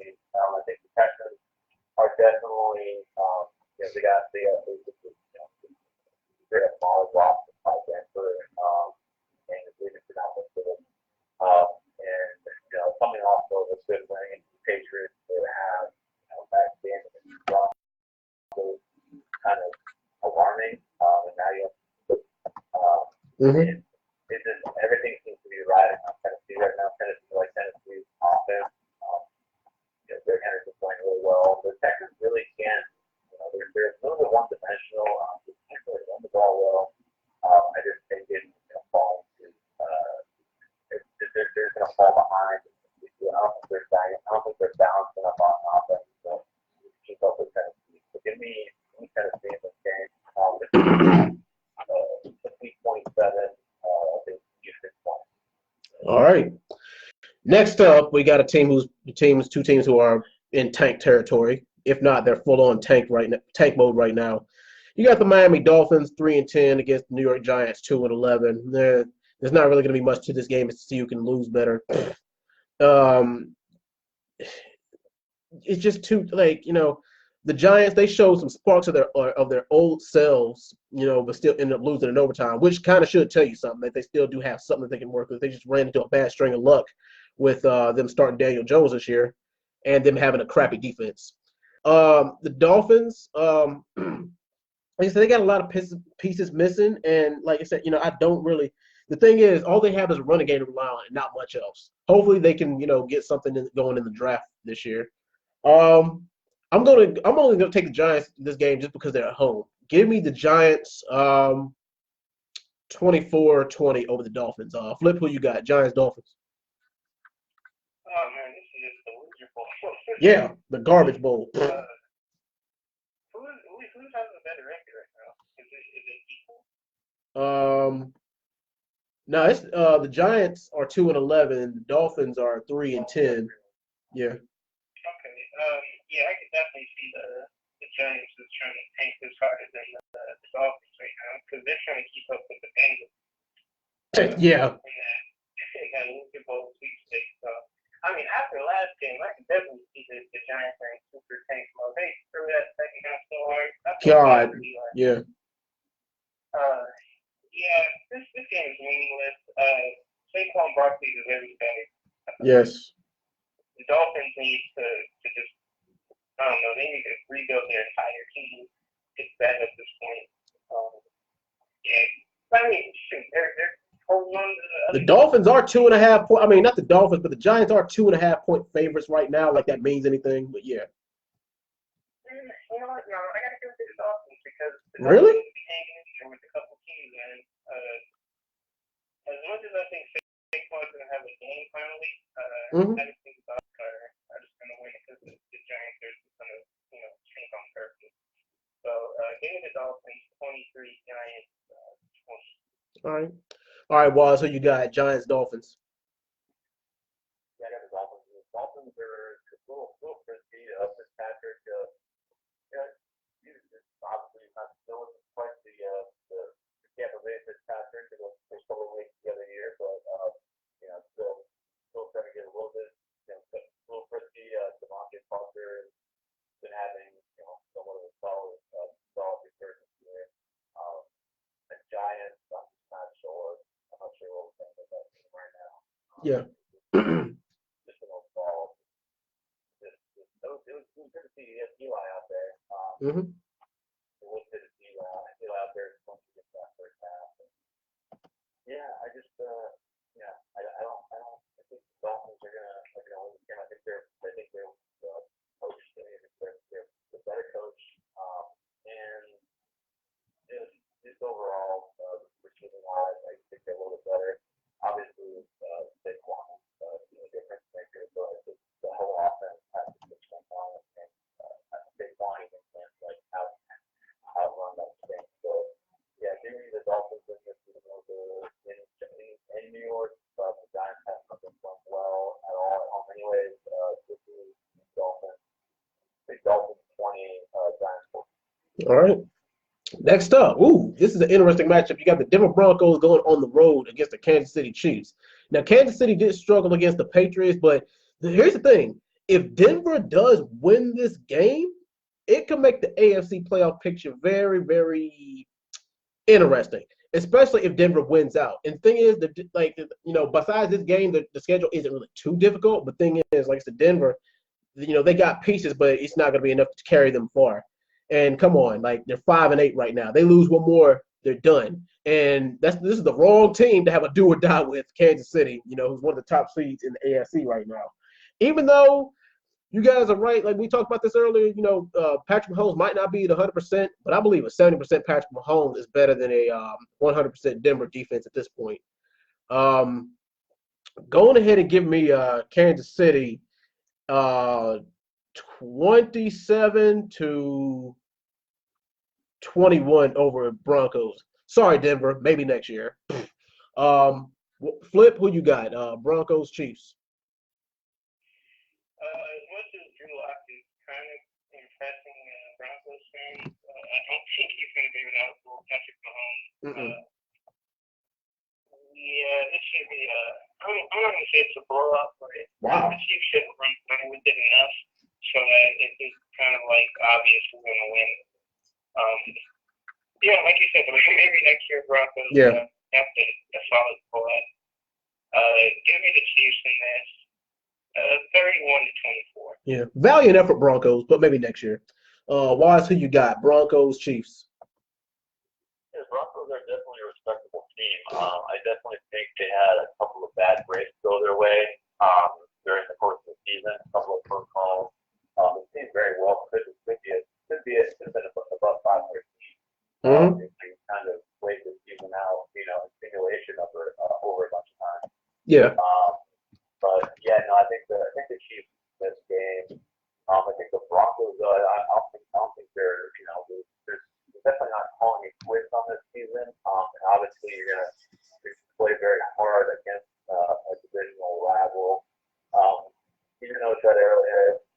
team. I think the Texans are definitely they're a small block by Denver and the Cleveland Browns and coming off of a good win against the Patriots, they have back then kind of alarming. And now you have Mm-hmm. it just everything seems to be riding on Tennessee right now. Tennessee's offense. Their Henry's playing really well. The Texans really can't. They're a little bit one-dimensional. They can't really run the ball well. I just think it's going to fall into. They're going to fall behind. I don't think they're balanced enough on offense to keep up with Tennessee. So give me Tennessee in this game. 3.7. All right. Next up, we got two teams who are in tank territory. If not, they're full on tank mode right now. You got the Miami Dolphins 3-10 against the New York Giants 2-11. There's not really going to be much to this game to see who can lose better. It's just too the Giants, they showed some sparks of their old selves, but still ended up losing in overtime, which kind of should tell you something that they still do have something that they can work with. They just ran into a bad string of luck with them starting Daniel Jones this year and them having a crappy defense. The Dolphins, like I said, they got a lot of pieces missing, and like I said, I don't really. The thing is, all they have is a running game to rely on, and not much else. Hopefully, they can get something going in the draft this year. I'm only gonna take the Giants this game just because they're at home. Give me the Giants 24-20 over the Dolphins. Flip, who you got? Giants, Dolphins. Oh man, this is just the loser bowl. Yeah, the garbage bowl. Who's having a better record right now? Is it equal? No, it's the Giants are 2-11. The Dolphins are 3-10. Yeah. Okay. Yeah, I could definitely see the Giants is trying to tank this harder than the Dolphins right now because they're trying to keep up with the Bengals. Yeah. In that loser bowl sweepstakes. So, I mean, after the last game, I can definitely see the Giants are in super tank mode. They threw that second half so hard. God. Yeah. Yeah, this game is meaningless. Saquon Barkley is everything. Yes. The Dolphins need to just, I don't know, they need to rebuild their entire team. It's bad at this point. Yeah. I mean, shoot, they're holding on to The Dolphins are 2.5 point. I mean, not the Dolphins, but the Giants are 2.5 point favorites right now. Like that means anything, but yeah. You know what? No, I gotta go with the Dolphins because the Really? Dolphins be hanging in there with a couple teams, and as much as I think Saquon's gonna have a game finally, Mhm. I just think the Dolphins are just gonna win because the Giants are just gonna, shrink on purpose. So give me the Dolphins 23, Giants 20. All right. All right, Waz, who you got? Giants, Dolphins. Yeah, I got the Dolphins. The Dolphins are a little frisky. Fitzpatrick, yeah, he's just obviously not still isn't quite the Tampa Bay Fitzpatrick. They're still away the other year, but still trying to get a little bit, a little frisky. Devontae Parker has been having, somewhat of a solid resurgence here. The Giants, I'm just not sure. I'm not sure what we're thinking about that team right now. Yeah. Just an overall. It was good to see Eli out there. Mm-hmm. It was good to see Eli out there once he gets that first half. Yeah, I just I think the Dolphins are gonna win the game. I think they're coached. I think they're the better coach. And just overall, receiving wise, I think they're a little bit better. Obviously, Saquon, difference maker, but the whole offense has to switch them on, and Saquon even can't outrun that thing. So yeah, give me the Dolphins in this, in New York, but the Giants haven't been playing well at all at home. Anyways, this is Dolphins. Big Dolphins 20, Giants 40. All right. Next up, this is an interesting matchup. You got the Denver Broncos going on the road against the Kansas City Chiefs. Now, Kansas City did struggle against the Patriots, but here's the thing. If Denver does win this game, it can make the AFC playoff picture very, very interesting, especially if Denver wins out. And the thing is, besides this game, the schedule isn't really too difficult. But the thing is, like I said, Denver, they got pieces, but it's not going to be enough to carry them far. And come on, like they're 5-8 right now. They lose one more, they're done. And this is the wrong team to have a do or die with. Kansas City, who's one of the top seeds in the AFC right now. Even though you guys are right, like we talked about this earlier, Patrick Mahomes might not be at 100%, but I believe a 70% Patrick Mahomes is better than a 100% Denver defense at this point. Going ahead and give me Kansas City 27-21 over Broncos. Sorry, Denver. Maybe next year. Flip, who you got? Broncos, Chiefs. As much as Drew Lock is kind of impressing Broncos fans, I don't think he's going to be able to outscore Patrick Mahomes. Yeah, this should be I'm not going to say it's a blowout, but the Chiefs shouldn't run away with it enough so that it's kind of obvious who's going to win. Like you said, maybe next year Broncos have a solid squad. Give me the Chiefs in this. 31-24. Yeah, valiant effort, Broncos, but maybe next year. Wise, who you got? Broncos, Chiefs. Yeah, Broncos are definitely a respectable team. I definitely think they had a couple of bad breaks go their way during the course of the season. A couple of phone calls. It seemed very well. Could have been above 500 team. They kind of played the season out, in simulation over a bunch of times. Yeah. But yeah, no, I think the Chiefs this game. I think the Broncos. I don't think they're. There's definitely not calling a quits on this season. And obviously, you're gonna play very hard against a divisional rival. Even though it's that early,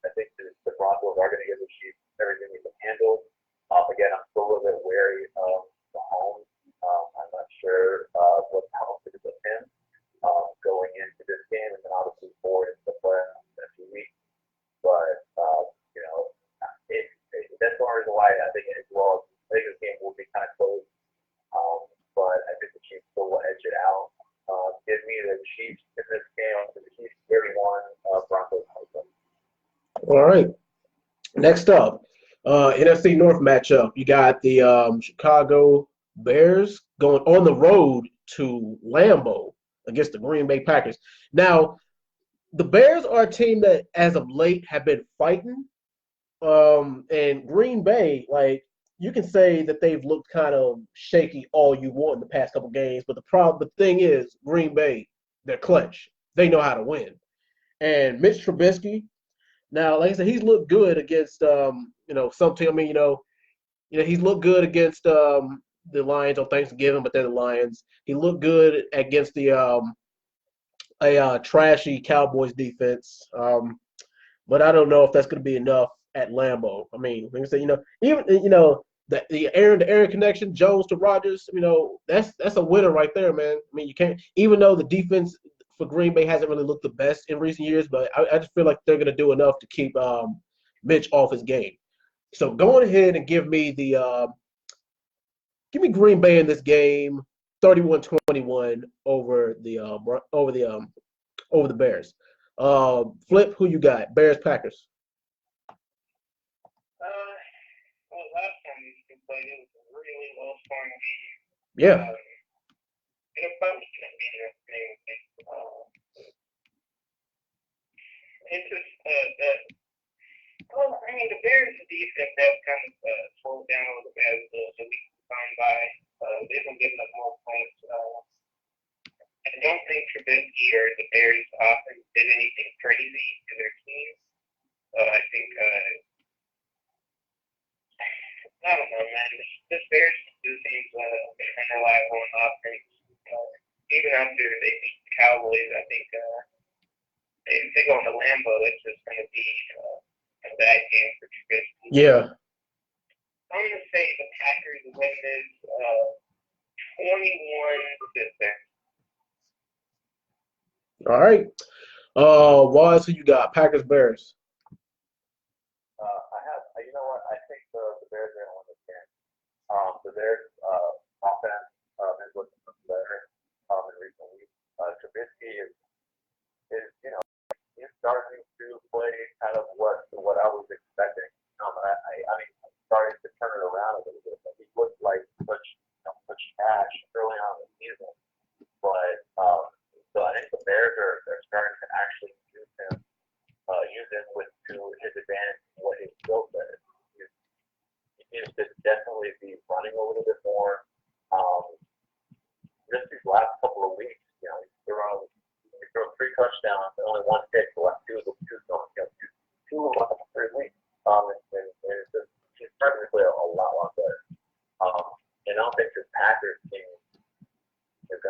I think the Broncos are going to give the Chiefs everything they can handle. Again, I'm still a little bit wary of Mahomes. I'm not sure what talented is of him going into this game, and then obviously forward into the playoffs in a few weeks. But that's one reason why I think as well. I think this game will be kind of close, but I think the Chiefs still will edge it out. Give me the Chiefs in this game. The Chiefs 31, Broncos 27. All right. Next up, NFC North matchup. You got the Chicago Bears going on the road to Lambeau against the Green Bay Packers. Now, the Bears are a team that, as of late, have been fighting. And Green Bay, like you can say that they've looked kind of shaky all you want in the past couple games, but the thing is, Green Bay, they're clutch. They know how to win. And Mitch Trubisky, now, like I said, he's looked good against some team. I mean, he's looked good against the Lions on Thanksgiving, but they're the Lions. He looked good against the a trashy Cowboys defense. But I don't know if that's going to be enough at Lambeau. I mean, like I said, even the Aaron connection, Jones to Rodgers, that's a winner right there, man. I mean, you can't, even though the defense for Green Bay hasn't really looked the best in recent years, but I just feel like they're going to do enough to keep Mitch off his game. So go ahead and give me Green Bay in this game, 31-21 over the Bears. Flip, who you got? Bears, Packers. Well, last time we played, it was a really low-scoring game. Yeah. It'll probably going to be the same thing. It's just the Bears' defense has kind of slowed down a little bit as the weeks gone by. They've been giving up more points. I don't think Trubisky or the Bears offense did anything crazy to their team. I think, I don't know, man. This Bears still seems unreliable on offense. Even after they beat the Cowboys, I think if they go into Lambeau, it's just going to be a bad game for Trubisky. Yeah. I'm going to say the Packers win this 21-6. All right. Waz, who you got? Packers, Bears. You know what? I think the Bears are going to win this game. The Bears offense is looking better in recent weeks. Trubisky is he's starting to play kind of what I was expecting. I'm starting to turn it around a little bit. He looked like such cash early on in the season, but so I think the Bears are starting to actually use him to his advantage, what his skill set is. He seems to definitely be running a little bit more. Just these last couple of weeks, he's thrown 3 touchdowns and only 1 pick. The last two of them, two of them 3 weeks. And it's just, he's starting to play a lot better. And I don't think this Packers team is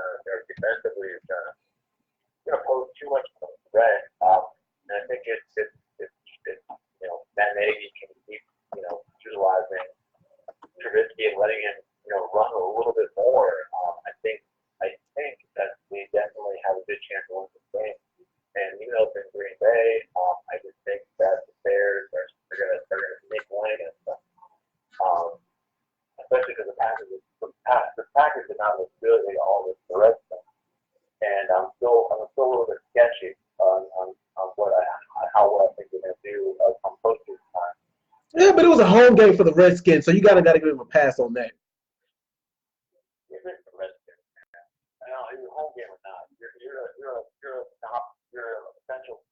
defensively is gonna pose too much threat. And I think it's Matt Nagy can keep utilizing Trubisky and letting him run a little bit more. I think that we definitely have a good chance to win this game. And even though it's in Green Bay, I just think that the Bears are gonna make win and stuff. Especially because the Packers did not look good at all this the rest of them. And I'm still a little bit sketchy on what I think they're gonna do come close to this time. Yeah, but it was a home game for the Redskins, so you gotta give him a pass on that. You're the Redskins. I know it's a home game or not. You're an essential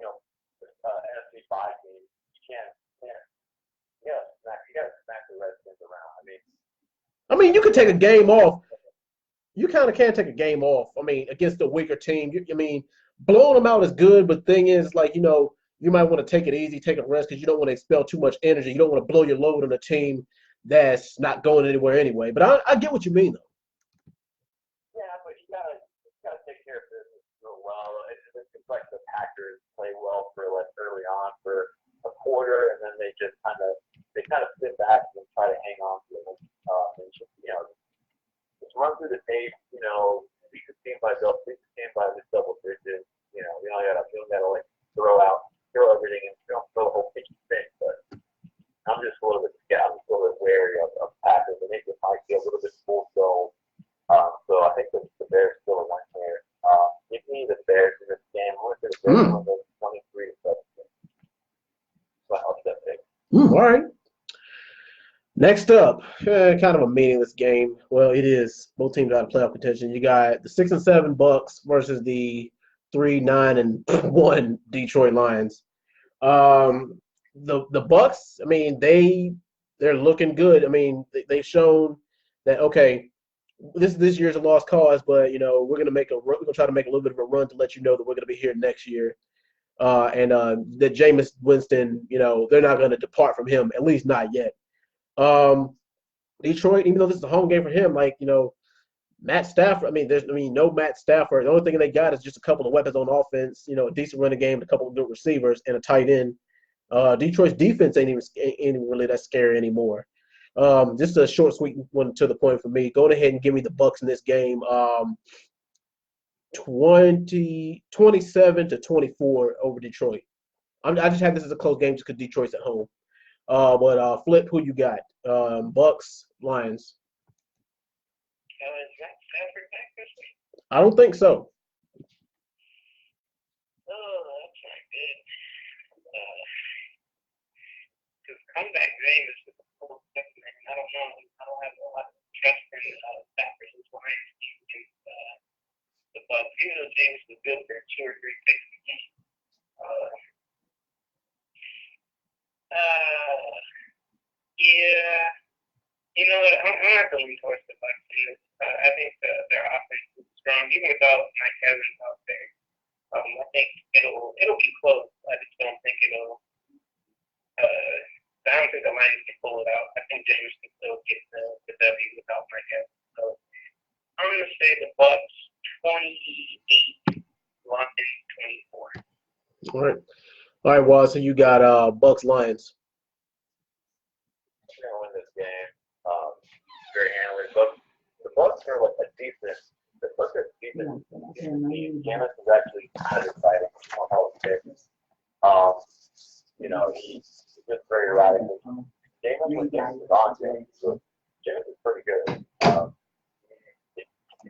NFC 5 game. You can't. You gotta smack the Redskins around. I mean, you could take a game off. You kind of can take a game off. I mean, against a weaker team. Blowing them out is good, but the thing is, you might want to take it easy, take a rest, because you don't want to expel too much energy. You don't want to blow your load on a team that's not going anywhere anyway. But I get what you mean, though. Yeah, but you gotta take care of business real well. It seems like the Packers play well for early on for a quarter, and then they just kind of sit back and try to hang on to it. And just run through the tape. Beat the team by this double digits. You gotta throw everything and throw the whole kitchen sink. But I'm just a little bit scared. I'm just a little bit wary of Packers. I think it might be a little bit full go. So I think the Bears still win here. Give me the Bears in this game. I'm going to say the Bears win 23-17. Well, upset pick. All right. Next up, kind of a meaningless game. Well, it is. Both teams out of playoff contention. You got the 6-7 Bucks versus the 3-9-1 Detroit Lions. The Bucks. I mean, they're looking good. I mean, they've shown that okay, this year's a lost cause, but we're gonna try to make a little bit of a run to let you know that we're gonna be here next year. And that Jameis Winston, they're not gonna depart from him, at least not yet. Um, Detroit, even though this is a home game for him, Matt Stafford. No Matt Stafford. The only thing they got is just a couple of weapons on offense. A decent running game, a couple of good receivers, and a tight end. Detroit's defense ain't really that scary anymore. Just a short, sweet one to the point for me. Go ahead and give me the Bucks in this game. 27-24 over Detroit. I just had this as a close game just because Detroit's at home. But Flip, who you got? Bucks, Lions. Is Matt Stafford back this week? I don't think so. Oh, that's not good. Because comeback game is the full second. I don't know. I don't have a lot of trust in Stafford's Lions team against the Bucks. Even though James was good for 2 or 3 picks a game. Yeah. I'm not going towards the Bucks here. I think their offense is strong, even without Mike Evans out there. I think it'll be close. I just don't think it'll. I don't think the Lions can pull it out. I think James can still get the W without Mike Evans. So I'm gonna say the Bucks 28, London 24. All right, Watson. You got Bucks, Lions. They're gonna win this game. Very handily. But the Bucks are like a decent. The Bucks are decent. Jameis is actually kind of exciting. On how he picks. He's just very erratic. Jameis was on James. So Jameis is pretty good.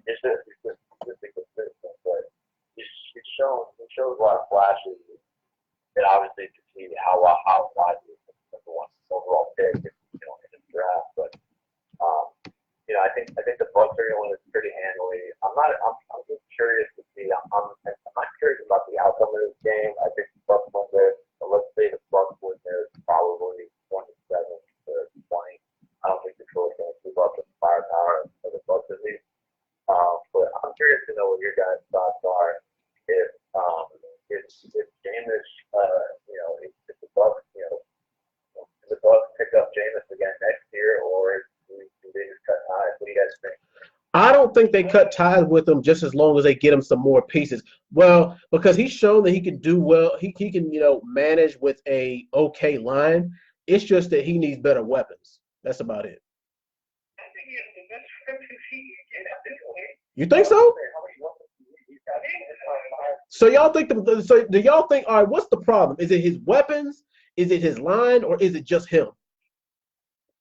It's just inconsistent, but he shows a lot of flashes. And obviously to see how wide he is the number one overall pick in the draft. But I think the Bucks are going to win this pretty handily. I'm just curious to see. I'm not curious about the outcome of this game. I think the Bucks win this. So let's say the Bucks win this probably 27-20. I don't think Detroit's going to keep up with the firepower of the Bucks at least. But I'm curious to know what your guys' thoughts are if Jameis, if the Bucks pick up Jameis again next year, or do they just cut ties? What do you guys think? I don't think they cut ties with him just as long as they get him some more pieces. Well, because he's shown that he can do well. He can manage with a okay line. It's just that he needs better weapons. That's about it. I think he has the best weapons he can get at this point. You think so? So y'all think so do y'all think, all right, what's the problem? Is it his weapons? Is it his line, or is it just him?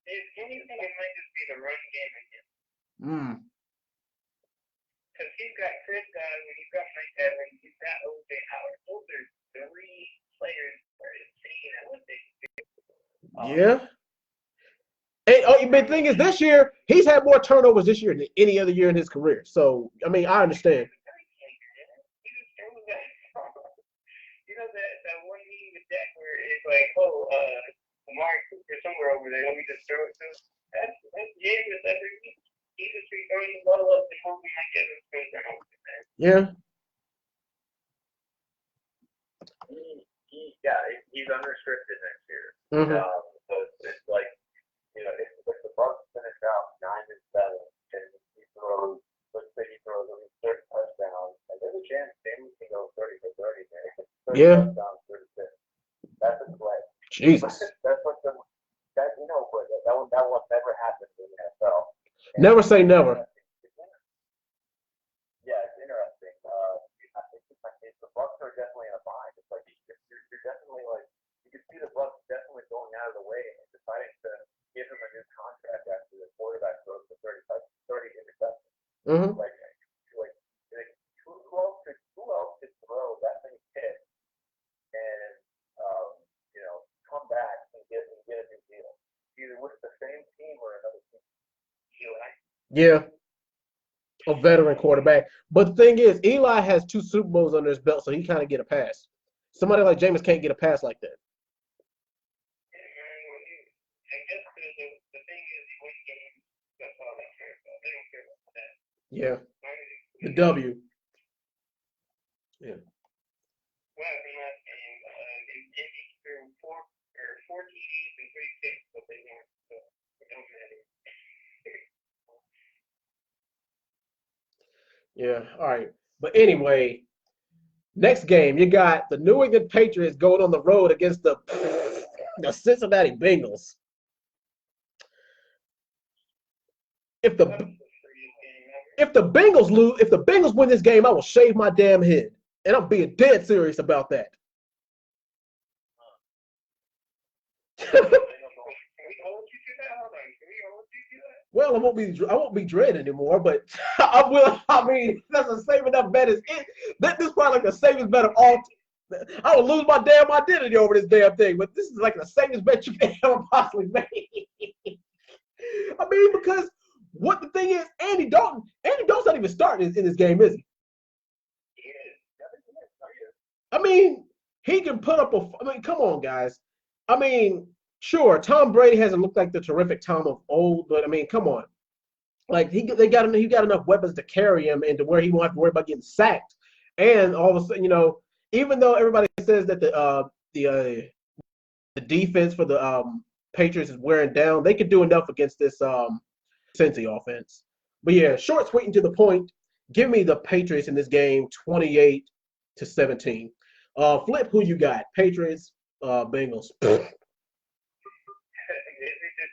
If anything, it might just be the run game again. Because he's got Chris Godwin, he's got Mike Evans, he's got O.J. Howard. Those are 3 players that are insane at what they do. Yeah. And the thing is, this year he's had more turnovers this year than any other year in his career. So I understand. That one meeting with Dak where it's like, Amari Cooper somewhere over there, let me just throw it to him. That's Jameis every week. He's just throwing the ball up and hoping Mike Evans goes down with it, man. Yeah. He's unrestricted next year. Mm-hmm. So it's like, if the Bucks finish out 9-7 and he throws, let's say he throws 30 touchdowns, and there's a chance James can go 30 for 30 there. 30 touchdowns, 36. That's a play. Jesus. That's what but that will never happen in the NFL. And never say never. Yeah, it's interesting. I think the Bucks are definitely in a bind. It's like you're definitely like you can see the Bucks definitely going out of the way and deciding to give him a new contract after the quarterback throws the 30 interceptions. Mm-hmm. Like who else could throw that many hits and come back and get a new deal? Either with the same team Yeah, a veteran quarterback. But the thing is, Eli has 2 Super Bowls under his belt, so he kind of get a pass. Somebody like Jameis can't get a pass like that. And when you, I guess the thing is, you win games. That's all they care about. They don't care about that. Yeah, Right? the W. Yeah. What happened last game? Indy threw four TDs and 3 picks, but they weren't. So it don't matter. Yeah. All right. But anyway, next game, you got the New England Patriots going on the road against the Cincinnati Bengals. If That was the the freakiest game ever. if the Bengals lose, if the Bengals win this game, I will shave my damn head, and I'm being dead serious about that. Can we hold you to that? Hold on. Can we hold you to that? Well, I won't be dreading anymore, but I will. I mean, that's a safe enough bet as it. This is probably like the safest bet of all. I would lose my damn identity over this damn thing, but this is like the safest bet you can ever possibly make. I mean, because what the thing is, Andy Dalton's not even starting in this game, is he? I mean, he can put up a. I mean, come on, guys. I mean, sure, Tom Brady hasn't looked like the terrific Tom of old, but I mean, come on. Like he got enough weapons to carry him and to where he won't have to worry about getting sacked. And all of a sudden, even though everybody says that the defense for the Patriots is wearing down, they could do enough against this Cincy offense. But yeah, short, sweet, and to the point. Give me the Patriots in this game, 28-17. Flip, who you got? Patriots, Bengals. This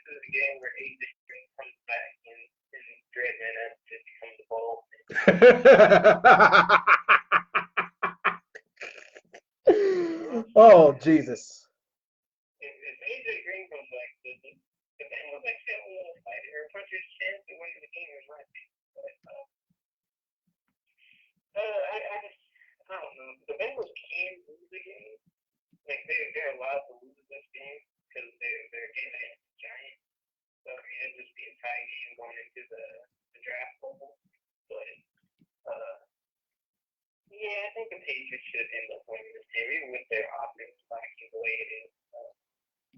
is a game where AJ Green comes back and Dreadman has to become the ball. Oh, Jesus. If AJ Green comes back, the Bengals actually have a little fight or a puncher's chance to win the game in my opinion. But I don't know. The Bengals can lose the game. Like they're allowed to lose this game because they're game against the Giants. So I mean, it'd just be a tie game going into the draft bubble. But yeah, I think the Patriots should end up winning this game, even with their offense lacking the way it is.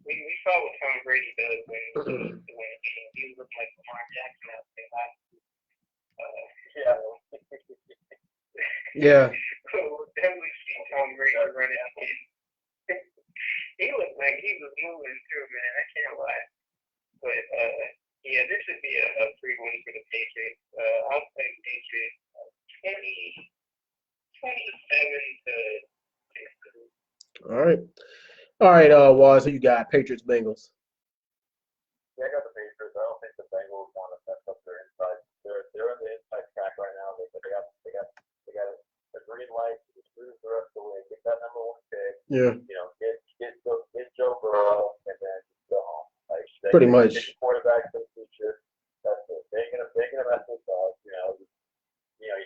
We saw what Tom Brady does when he win a game. He looked like Lamar Jackson out there last week. Yeah. We'll definitely see Tom Brady run out here. He looked like he was moving too, man. I can't lie. But yeah, this should be a free win for the Patriots. I'll say Patriots 27 to 6. All right. All right, Waz, who you got? Patriots, Bengals. Yeah, I got the Patriots. I don't think the Bengals want to mess up their inside. They're in the inside track right now. They got a green light to cruise the rest of the way. Get that #1 pick. Yeah. Get Joe Burrow and then go home. Like Pretty much. Get the quarterback for the future. That's it. They ain't gonna mess with us. You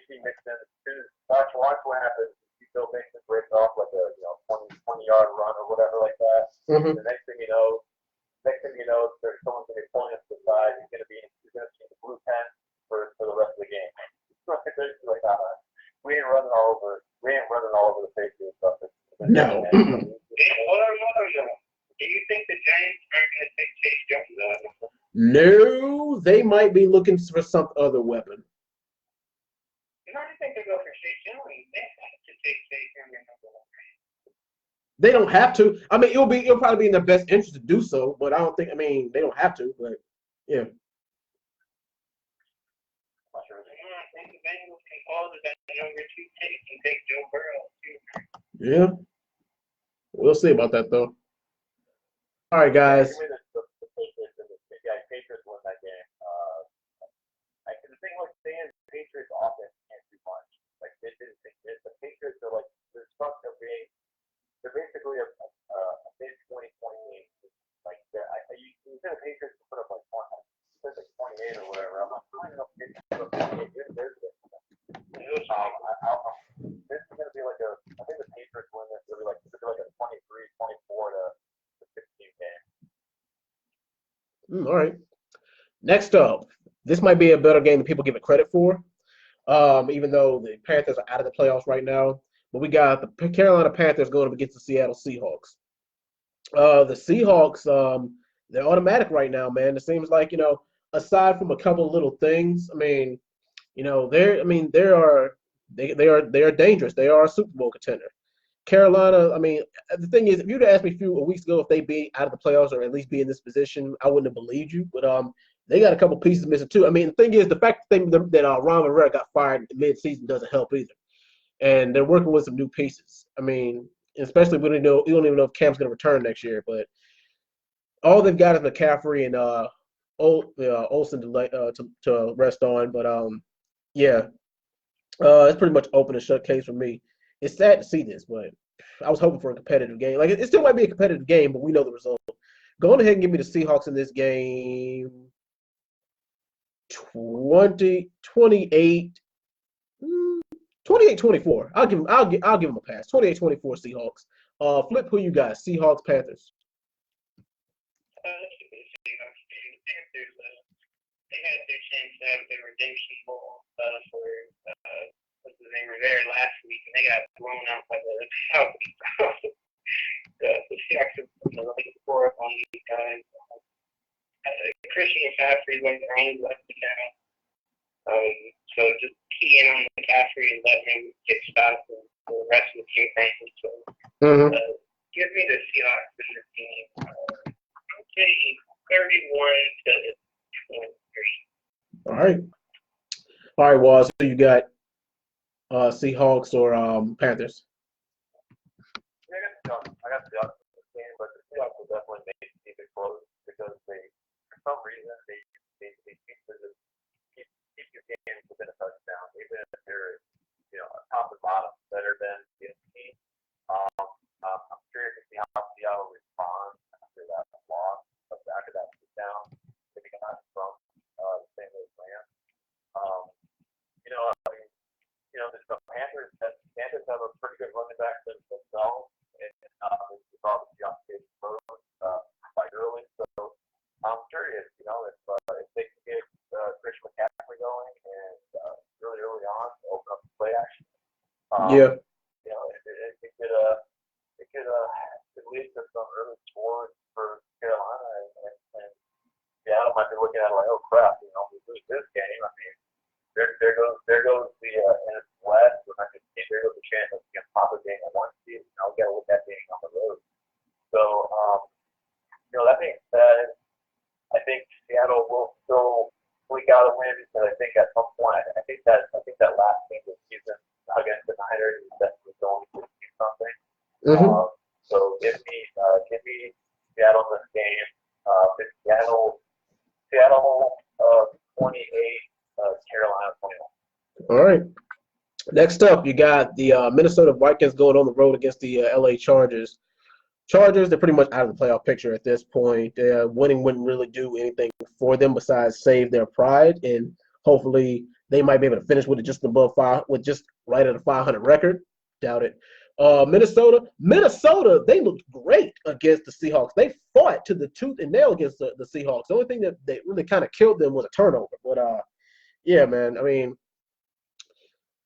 see Mixon. As soon as watch what happens. You Bill Mixon breaks off like a 20-yard run or whatever like that. Mm-hmm. The next thing you know, there's someone's gonna be pulling up to the side. He's gonna see the blue pen for the rest of the game. Like, we ain't running all over the Patriots stuff. No. Hold on. Do you think the Giants are going to take Chase Jones out? No, they might be looking for some other weapon. I don't think they go for Chase Jones. They have to take Chase Young #1. They don't have to. I mean, it'll probably be in their best interest to do so, but I don't think. I mean, they don't have to. But yeah. I think the Bengals can call that number 2 pick and take Joe Burrow too. Yeah. We'll see about that though. All right, guys. The Patriots win that game. The thing with the Patriots offense can't do much. Like the Patriots are like they're stuck of being. They're basically a mid 2020 game. Like you said, the Patriots can put up like 28 or whatever. I'm like, I don't know if they can put up 28. This is gonna be like I think the Patriots win this. It'll be like a 23-24 to 16 game. All right. Next up, this might be a better game than people give it credit for. Even though the Panthers are out of the playoffs right now, but we got the Carolina Panthers going up against the Seattle Seahawks. The Seahawks, they're automatic right now, man. It seems like aside from a couple of little things, I mean, they are dangerous. They are a Super Bowl contender. Carolina, I mean, the thing is, if you'd asked me a few weeks ago if they'd be out of the playoffs or at least be in this position, I wouldn't have believed you. But they got a couple pieces missing too. I mean, the thing is, the fact that Ron Rivera got fired mid-season doesn't help either. And they're working with some new pieces. I mean, especially when we don't even know if Cam's going to return next year. But all they've got is McCaffrey and Olsen to rest on. But yeah, it's pretty much open and shut case for me. It's sad to see this, but I was hoping for a competitive game. Like it still might be a competitive game, but we know the result. Go ahead and give me the Seahawks in this game. 28-24. I'll give them a pass. 28-24 Seahawks. Flip, who you got? Seahawks, Panthers. Panthers, they had their chance to have their redemption ball for what's the name Rivera last week, and they got blown out by the Falcons. The Seahawks are looking for up on these guys. Christian McCaffrey went their own left now. So just key in on McCaffrey and let him get stopped and the rest of the team frankly. So give me the Seahawks in the team. Okay, 31-23. All right. All right, Waz, who you got? Seahawks or Panthers? Yeah, I got the Seahawks in this game, but the Seahawks will definitely make it close because they, for some reason, they seem to just keep your game within a touchdown, even if they're top and bottom better than the team. I'm curious to see how Seattle responds after that loss, after that down they got from the St. Louis Rams. The Panthers have a pretty good running back themselves, and it's obviously on stage quite early. So I'm curious, if they can get Christian McCaffrey going and really early on open up the play action. Yeah. It could lead to some early scores for Carolina, and Seattle might be looking at it like, oh crap, we lose this game. I mean, there goes the NFC West. There goes the chance of Papa being a one seed. We got to look at being on the road. So, that being said, I think Seattle will still squeak out a win, but I think at some point, I think that last game of the season against the Niners is definitely going to do something. So give me Seattle in this game. Seattle 28, Carolina 21. All right. Next up, you got the Minnesota Vikings going on the road against the LA Chargers. Chargers, they're pretty much out of the playoff picture at this point. Winning wouldn't really do anything for them besides save their pride, and hopefully they might be able to finish with it just above with just right at a 500 record. Doubt it. Minnesota, they looked great against the Seahawks. They fought to the tooth and nail against the Seahawks. The only thing that really kind of killed them was a turnover. But yeah, man. I mean,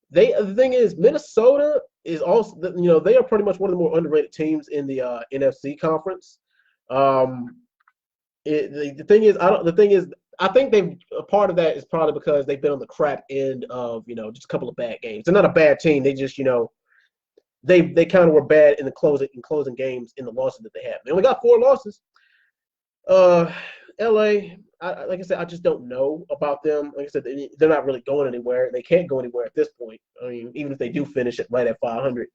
the thing is, Minnesota is also, they are pretty much one of the more underrated teams in the NFC conference. The thing is, I think a part of that is probably because they've been on the crap end of, just a couple of bad games. They're not a bad team. They just, they kind of were bad in closing games in the losses that they have. They only got 4 losses. LA, like I said, I just don't know about them. Like I said, they're not really going anywhere. They can't go anywhere at this point. I mean, even if they do finish it right at 500.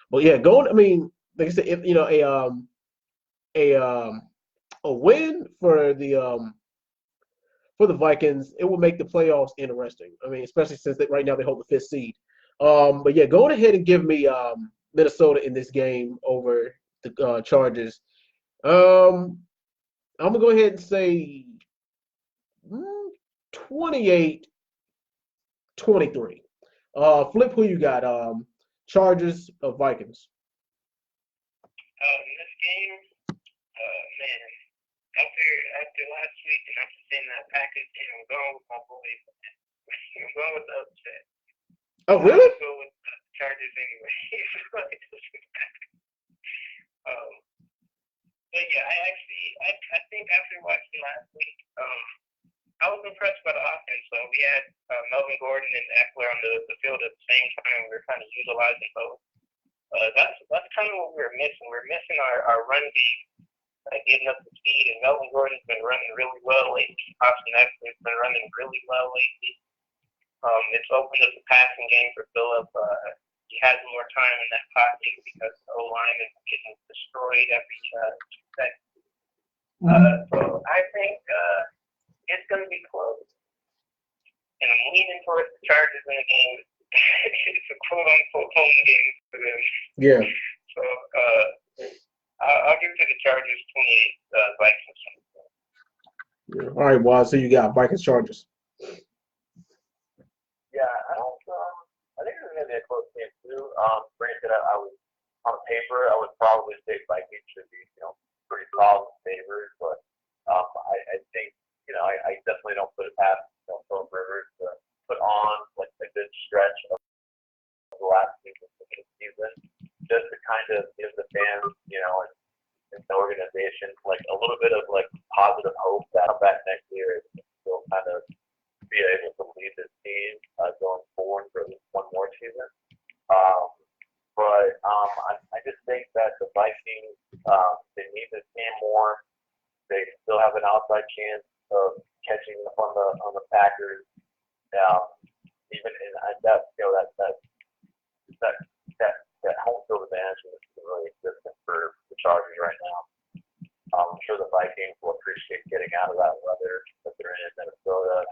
But yeah, I mean, like I said, if a win for the Vikings, it will make the playoffs interesting. I mean, especially since right now they hold the 5th seed. But yeah, going ahead and give me Minnesota in this game over the Chargers. I'm gonna go ahead and say 28-23. Flip, who you got? Chargers or Vikings? This game, man, after after last week and after seeing that Packers game, I'm going with my boys. I'm going with the upset. Oh, really? I'm going with the Chargers anyway. But yeah, I think after watching last week, I was impressed by the offense. So we had Melvin Gordon and Eckler on the field at the same time. We were kind of utilizing both. That's kind of what we were missing. We're missing our run game, getting up to speed. And Melvin Gordon's been running really well lately. Austin Eckler's been running really well lately. It's opened up the passing game for Phillip. He has more time in that pocket because the O-line is getting destroyed every 2 seconds. So I think it's going to be close. And I'm leaning towards the Chargers in the game. It's a quote-unquote home game for them. Yeah. So I'll give it to the Chargers 28, Vikings. Yeah. All right, Waz. So you got Vikings Chargers. Yeah, I think it's gonna be a close game too. Granted, I was on paper, I would probably say Vikings should be, pretty solid favors, but I think, I definitely don't put it past Philip Rivers to put on like a good stretch of the last season, just to kind of give the fans, and the organization like a little bit of like positive hope that back next year is still kind of be able to lead this team going forward for at least one more season. But I just think that the Vikings, they need this game more. They still have an outside chance of catching up on the Packers. Even in that home field advantage is really existent for the Chargers right now. I'm sure the Vikings will appreciate getting out of that weather that they're in Minnesota.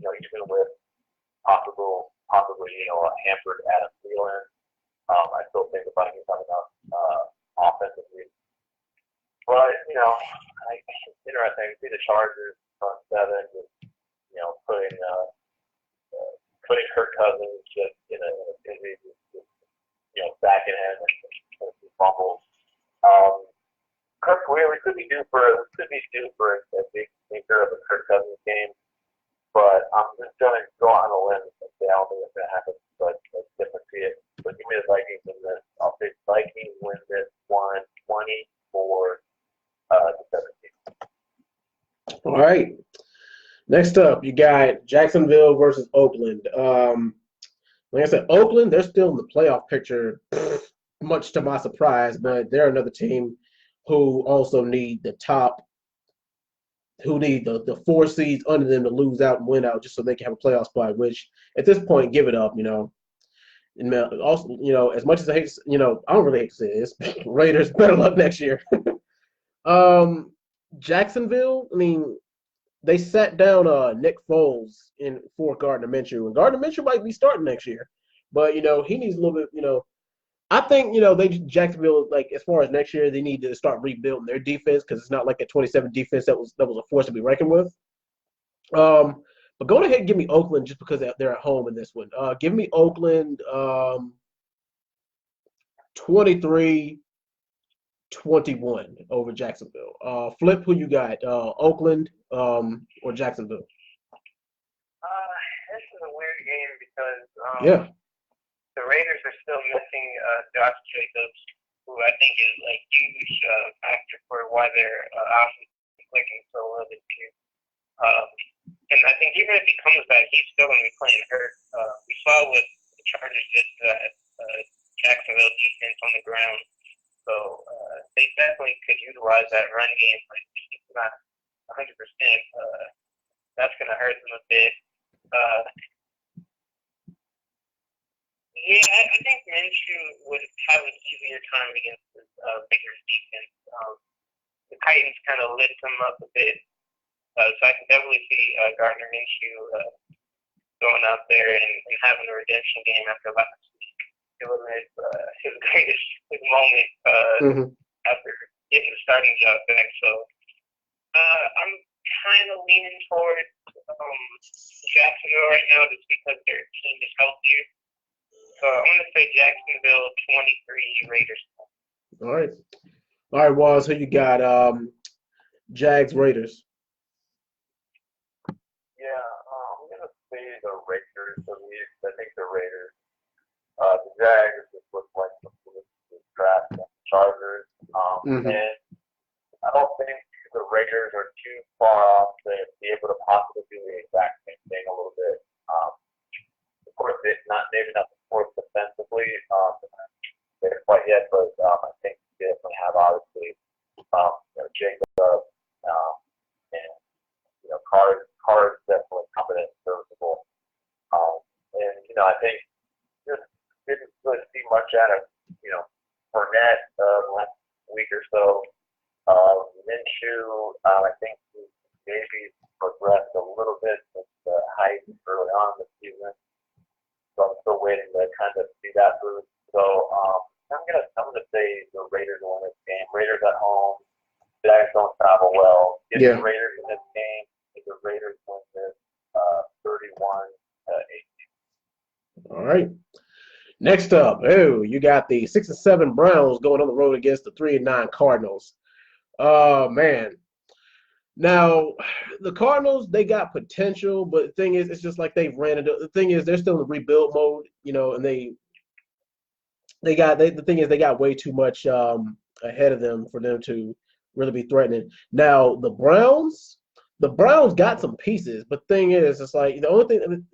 Even with possibly a hampered Adam Thielen, I still think the Vikings have enough offensively. But it's interesting to see the Chargers front seven, just putting Kirk Cousins just in a busy, back in him and fumbles. We could be due for a big sneaker of a Kirk Cousins game. But I'm just going to go on a limb and say I don't think it's going to happen, but it's different to see it. But give me the Vikings in this. I'll say Vikings win this 1-24 to 17. All right. Next up, you got Jacksonville versus Oakland. Like I said, Oakland, they're still in the playoff picture, much to my surprise, but they're another team who also need the 4 seeds under them to lose out and win out just so they can have a playoff spot, which at this point, give it up, And also, as much as I hate, I don't really hate to say this, Raiders, better luck next year. Jacksonville, they sat down Nick Foles for Gardner Minshew, and Gardner Minshew might be starting next year. But, he needs a little bit, I think, Jacksonville, like, as far as next year, they need to start rebuilding their defense because it's not like a 27 defense that was a force to be reckoned with. But go ahead and give me Oakland just because they're at home in this one. Give me Oakland 23-21 over Jacksonville. Flip, who you got? Oakland or Jacksonville? This is a weird game because Yeah. the Raiders are still missing Josh Jacobs, who I think is a huge factor for why their offense is clicking so well this year. And I think even if he comes back, he's still going to be playing hurt. We saw what the Chargers did to Jacksonville defense on the ground. So they definitely could utilize that run game, but it's not 100%. That's going to hurt them a bit. Yeah, I think Minshew would have an easier time against the Raiders defense. The Titans kind of lit them up a bit. So I can definitely see Gardner Minshew going out there and having a redemption game after last week. It was his greatest moment after getting the starting job back. So I'm kind of leaning toward Jacksonville right now just because their team is healthier. So I'm going to say Jacksonville 23, Raiders. All right. All right, Waz, who you got? Jags, Raiders. Yeah, I'm gonna say the Raiders. I think the Raiders. The Jags just look like the draft and Chargers. Mm-hmm. And I don't think the Raiders are too far off to be able to possibly do the exact same thing a little bit. Of course, it's not maybe not the fourth defensively. They're quite yet, but I think they definitely have obviously Jacob and Carr is definitely competent and serviceable. And I think just didn't really see much out of Fournette the last week or so. Minshew, I think he maybe progressed a little bit with the height early on in the season. So I'm still waiting to kind of see that move. So I'm gonna say the Raiders will win this game. Raiders at home. Jags don't travel well. Get the Raiders in this game. If the Raiders win this 31-18. All right. Next up, you got the 6-7 Browns going on the road against the 3-9 Cardinals. Man. Now, the Cardinals, they got potential, but the thing is, it's just like they've ran into. The thing is, they're still in rebuild mode, and the thing is, they got way too much ahead of them for them to really be threatening. Now, the Browns got some pieces, but the thing is, it's like the only thing,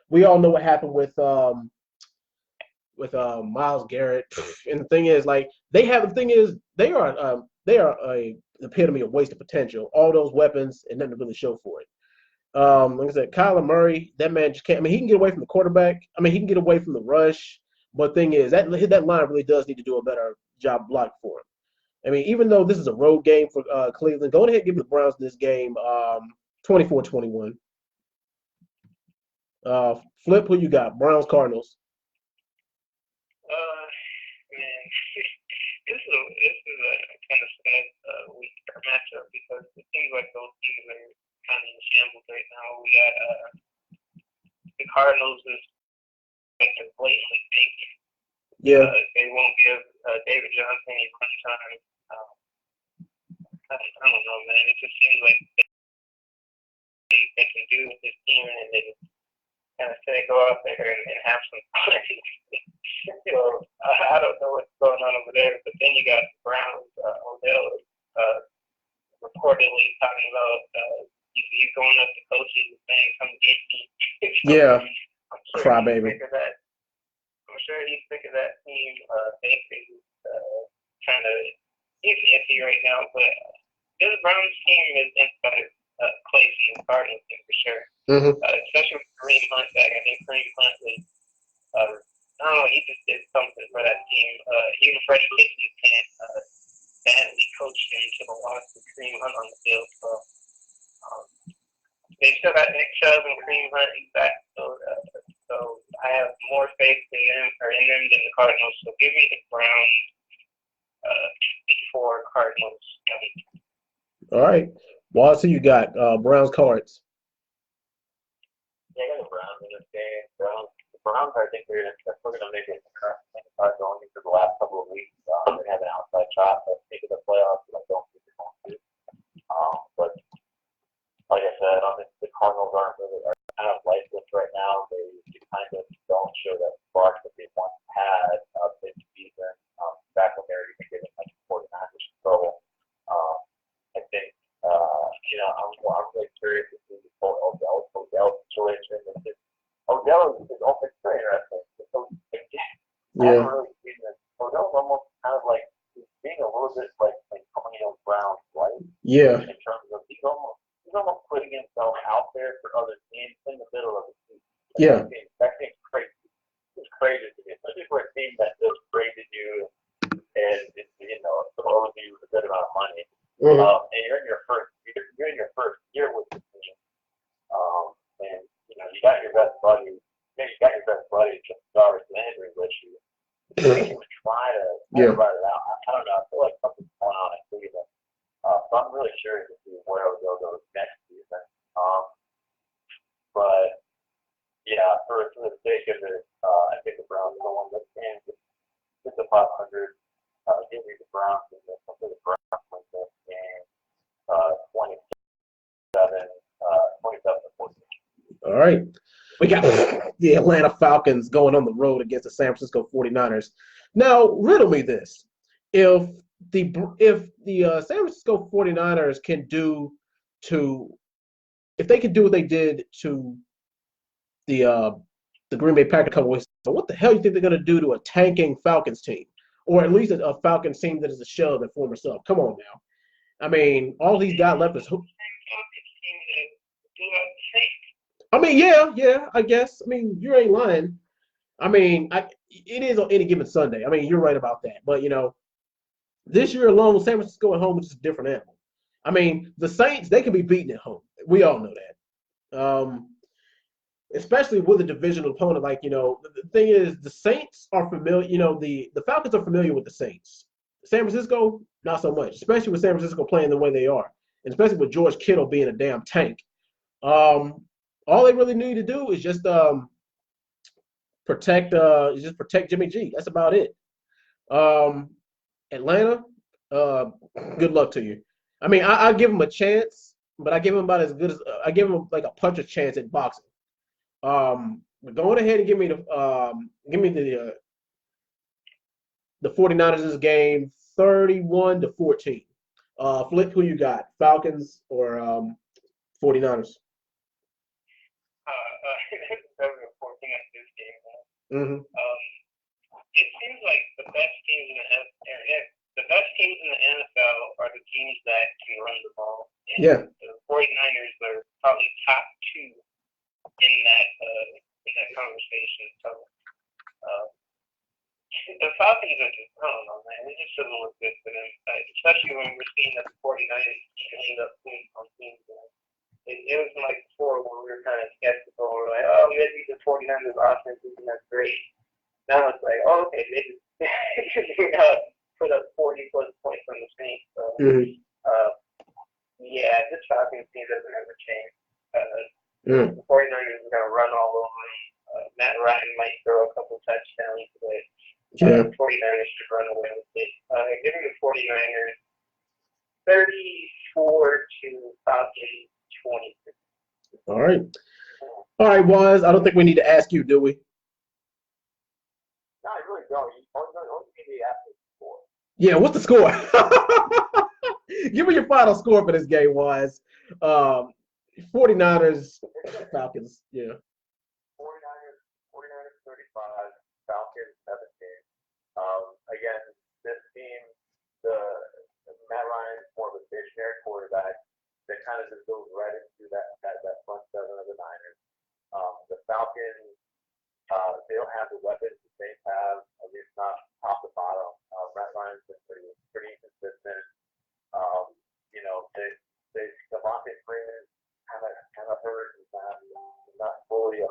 we all know what happened with Myles Garrett, and the thing is, like they are a epitome of wasted potential. All those weapons and nothing to really show for it. Like I said, Kyler Murray, that man just can't. I mean, he can get away from the quarterback. I mean, he can get away from the rush. But the thing is, that line really does need to do a better job blocking for him. I mean, even though this is a road game for Cleveland, go ahead and give the Browns this game 24-21. Flip, who you got? Browns, Cardinals. Man, this is a kind of sad week matchup because it seems like those teams are kind of in shambles right now. We got the Cardinals is like blatantly thinking. Yeah. They won't give David Johnson any run time. I don't know, man. It just seems like they can do with this team, and they just kind of say go out there and have some fun. So I don't know what's going on over there. But then you got the Browns. Odell reportedly talking about he's going up to coaches and saying, "Come get me." Yeah. Sure Crybaby. I'm sure he's sick of that team. Basically, kind of iffy right now. But this Browns team is inside Clayton and Cardinals team for sure. Mm-hmm. Especially with Kareem Hunt back. I think Kareem Hunt was, I don't know, he just did something for that team. Even Freddie Kitchens can't badly coach him to the loss with Kareem Hunt on the field. So they still got Nick Chubb and Kareem Hunt back. So I have more faith in them than the Cardinals. So give me the Browns before Cardinals. All right. Wallace, who you got? Browns, Cards. Yeah, I got the Browns in this game. The Browns, I think they're going to make it interesting going into the last couple of weeks. They have an outside shot at making the playoffs, but I don't think they're going to. But like I said, I think the Cardinals are kind of lifeless right now. They kind of don't show that spark that they once had this season. Back when they were even getting like 49ers trouble. I think I'm really curious to see the whole Odell situation. Odell is also very interesting. I haven't really seen this. Odell's almost kind of like he's being a little bit like Antonio Brown, right? Yeah. In terms of he's almost putting himself out there for other teams in the middle of the season. Yeah. That seems crazy. It's crazy to me, especially for a team that just traded you and owes you a good amount of money. Mm-hmm. And you're in your first year with the team. And you got your best buddy. Just Jarvis Landry with you. You would try to write it out. I don't know. I feel like something's going on in Cleveland. So I'm really curious to see where Odell goes next season. But yeah, for the sake of it, I think the Browns are the one that can get the 500. Give me the Browns and the Browns win this game All right. We got the Atlanta Falcons going on the road against the San Francisco 49ers. Now, riddle me this. If the San Francisco 49ers can do to if they can do what they did to the Green Bay Packers a couple weeks ago, what the hell do you think they're going to do to a tanking Falcons team? Or at least a Falcons team that is a shell of their former self? Come on now. I mean, all he's got left is who? I mean, yeah, I guess. I mean, you ain't lying. I mean, it is on any given Sunday. I mean, you're right about that. But, this year alone, San Francisco at home is just a different animal. I mean, the Saints, they can be beaten at home. We all know that. Especially with a divisional opponent. Like, the thing is, the Saints are familiar. The Falcons are familiar with the Saints. San Francisco, not so much, especially with San Francisco playing the way they are, and especially with George Kittle being a damn tank. All they really need to do is just protect Jimmy G. That's about it. Atlanta, good luck to you. I mean, I give them a chance, but I give them about as good as I give them like a puncher's chance at boxing. But going ahead and give me the 49ers in this game, 31-14. Flip, who you got? Falcons or 49ers? 7-14 at this game. Mm-hmm. It seems like the best teams in the NFL are the teams that can run the ball. And Yeah. The 49ers are probably top two in that conversation. So the Falcons are just, I don't know, man. It just doesn't look good for them, especially when we're seeing that the 49ers end up winning on teams. It was like before when we were kind of skeptical. We were like, oh, we had to beat the 49ers offense, and that's great. Now it's like, oh, okay, they just put up 40-plus points on the Saints. So, yeah, this Falcons team doesn't ever change. The 49ers are going to run all over them. Matt Ryan might throw a couple touchdowns, but the 49ers should run away with it. Giving the 49ers 34 to Falcons 20. All right, Waz. I don't think we need to ask you, do we? No, I really don't. You only need to ask the score. Yeah, what's the score? Give me your final score for this game, Waz. 49ers, Falcons, yeah. 49ers 35, Falcons 17. Again, this team, the Matt Ryan is more of a visionary quarterback that kind of just goes right into that front seven of the Niners. The Falcons, they don't have the weapons that they have, at least not top to bottom. Matt Ryan's been pretty inconsistent. Devontae Freeman kind of hurt. He's not fully 100%.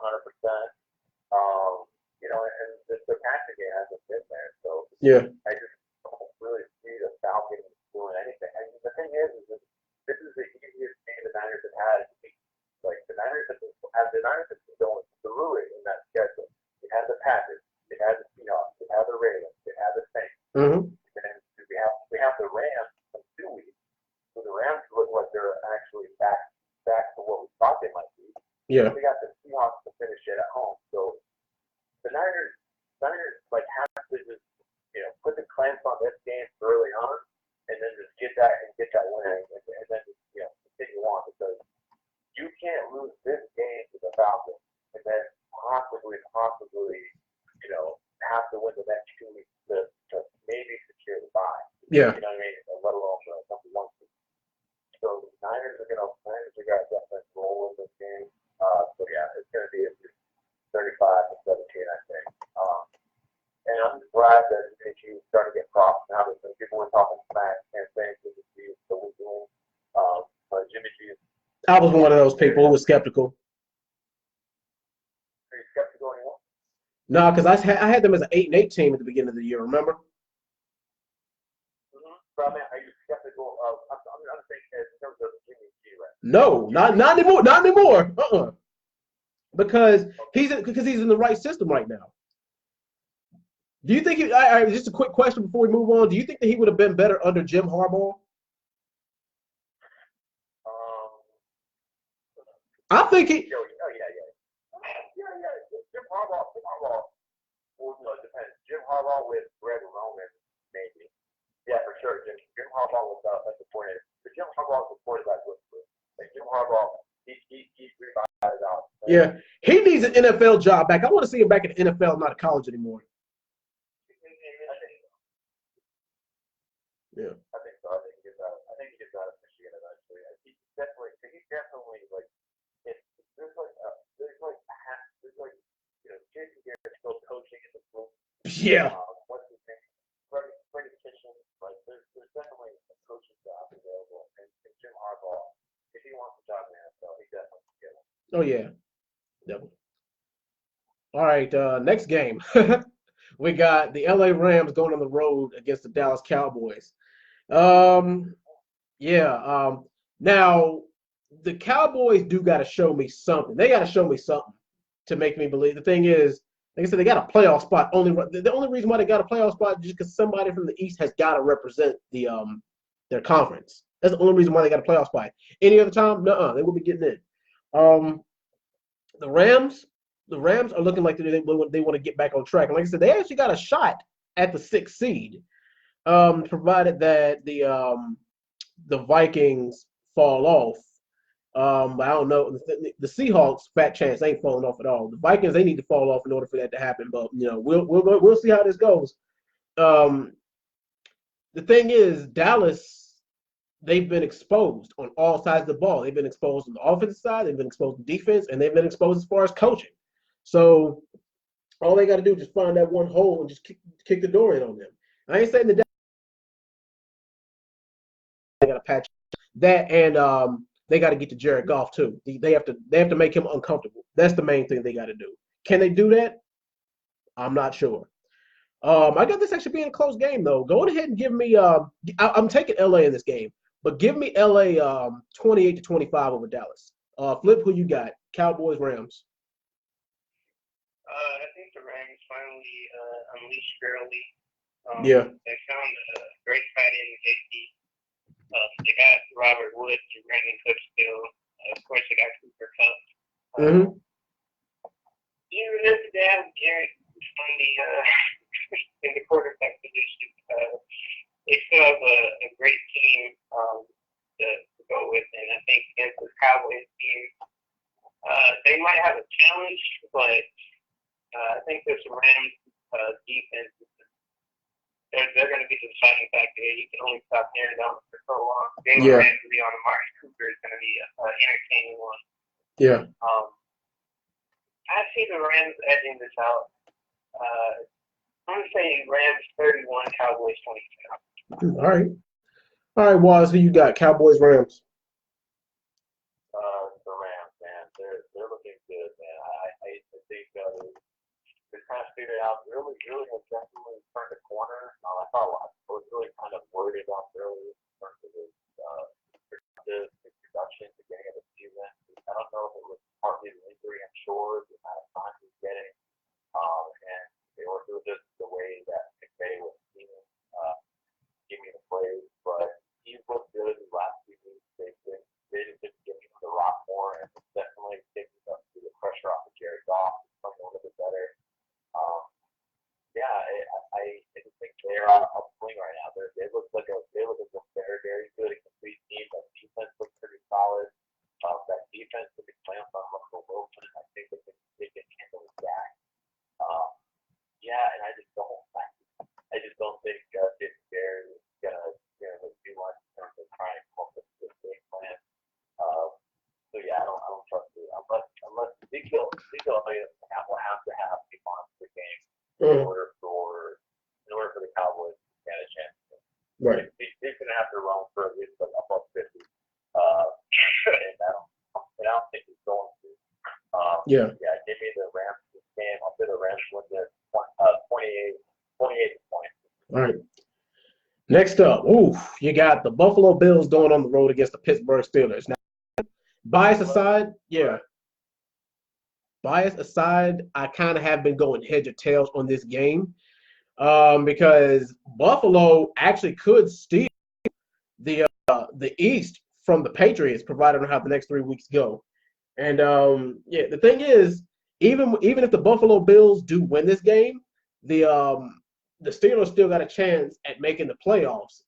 And the passing game hasn't been there. So Yeah. I just don't really see the Falcons doing anything. And the thing is that this is the easiest game the Niners have had. Like the Niners have been going through it in that schedule. They had the Packers, they had the Seahawks, they had the Ravens, they had the Saints. Mm-hmm. And we have the Rams in 2 weeks. So the Rams look like they're actually back to what we thought they might be. Yeah. We got the Seahawks to finish it at home. So the Niners like have to just put the clamps on this game early on, and then just get that win, and then just continue on, because you can't lose this game to the Falcons and then possibly have to win the next 2 weeks to maybe secure the bye. Yeah. You know what I mean? Let alone the number one seed. So the Niners are going to definitely roll in this game. So yeah, it's going to be 35-17, I think. And I'm just glad that he's starting to get props now. That some people were talking smack and saying Jimmy G is the weekend. Jimmy G is. I was one of those people who was skeptical. Are you skeptical anymore? No, because I had them as an 8-8 team at the beginning of the year. Remember? Mm-hmm. But I mean, are you skeptical of? I'm saying in terms of Jimmy G, right? No, not anymore. Not anymore. Because he's in the right system right now. Do you think just a quick question before we move on? Do you think that he would have been better under Jim Harbaugh? I think he. Oh yeah. well, it depends. Jim Harbaugh with Greg Roman, maybe. Yeah, for sure. Jim Harbaugh was offensive coordinator. But Jim Harbaugh was the quarterback with like Jim Harbaugh, he's revived out. Yeah, he needs an NFL job back. I want to see him back in the NFL, not college anymore. Yeah. I think so. I think he gets out of Michigan eventually. He's definitely like, there's Jason Garrett still coaching in the school. Yeah. What's his name? Freddie Kitchen. Like, there's definitely a coaching job available. And Jim Harbaugh, if he wants a job in the NFL, he definitely can get one. Oh yeah. Definitely. All right. Next game, we got the LA Rams going on the road against the Dallas Cowboys. Yeah. Now the Cowboys do got to show me something. They got to show me something to make me believe. The thing is, like I said, they got a playoff spot. The only reason why they got a playoff spot is just because somebody from the East has got to represent their conference. That's the only reason why they got a playoff spot. Any other time, they will be getting in. The Rams are looking like they want to get back on track. And like I said, they actually got a shot at the 6th seed, provided that the Vikings fall off. I don't know. The Seahawks, fat chance, ain't falling off at all. The Vikings, they need to fall off in order for that to happen. But we'll see how this goes. The thing is, Dallas, they've been exposed on all sides of the ball. They've been exposed on the offensive side, they've been exposed to defense, and they've been exposed as far as coaching. So all they got to do is just find that one hole and just kick the door in on them. I ain't saying that they got to patch that, and they got to get to Jared Goff too. They have to make him uncomfortable. That's the main thing they got to do. Can they do that? I'm not sure. I got this actually being a close game though. Go ahead and give me. I'm taking LA in this game, but give me LA 28-25 over Dallas. Flip, who you got? Cowboys, Rams. I think the Rams finally unleashed Gurley. Yeah. They found a great tight end, JT. They got Robert Woods and Brandon Cooks still. Of course, they got Cooper Kupp. Even if they have Garrett in the quarterback position, they still have a great team to go with. And I think against the Cowboys team, they might have a challenge, but I think this Rams defense, they're going to be the deciding factor. You can only stop Aaron Donald for so long. Jalen Ramsey on Amari Cooper is going to be an entertaining one. Yeah. I see the Rams edging this out. I'm going to say Rams 31, Cowboys 22. All right, Waz, who you got? Cowboys, Rams. The Rams, man, they're looking good, man. I think they're kind of figured out really have definitely turned a corner. I was really kind of worried about earlier in terms of his production at the beginning of the season. I don't know if it was partly the injury, I'm sure, the amount of time he was getting, and it was just the way that McVay was scheming, giving the plays. But he's looked good in the last few weeks. They've been giving him the rock more, and it's definitely taking the pressure off of Jared Goff. He's playing a little bit better. I just think they're on a swing right now. They look like a very, very good and complete team. That defense looks pretty solid. That defense will be playing on Russell Wilson. I think they can handle it back. And I just don't think Jason Garrett is gonna do much in terms of trying to come up with this game plan. I don't trust it unless Ezekiel will have to have a monster game in order for the Cowboys to get a chance. Right. He's gonna have to run for at least like above 50. And I don't think he's going to. Give me the Rams this game. I'll say the Rams win this 28 points. All right. Next up, you got the Buffalo Bills going on the road against the Pittsburgh Steelers. Now, bias aside, I kind of have been going heads or tails on this game because Buffalo actually could steal the East from the Patriots, provided on how the next 3 weeks go. And the thing is, even if the Buffalo Bills do win this game, the Steelers still got a chance at making the playoffs.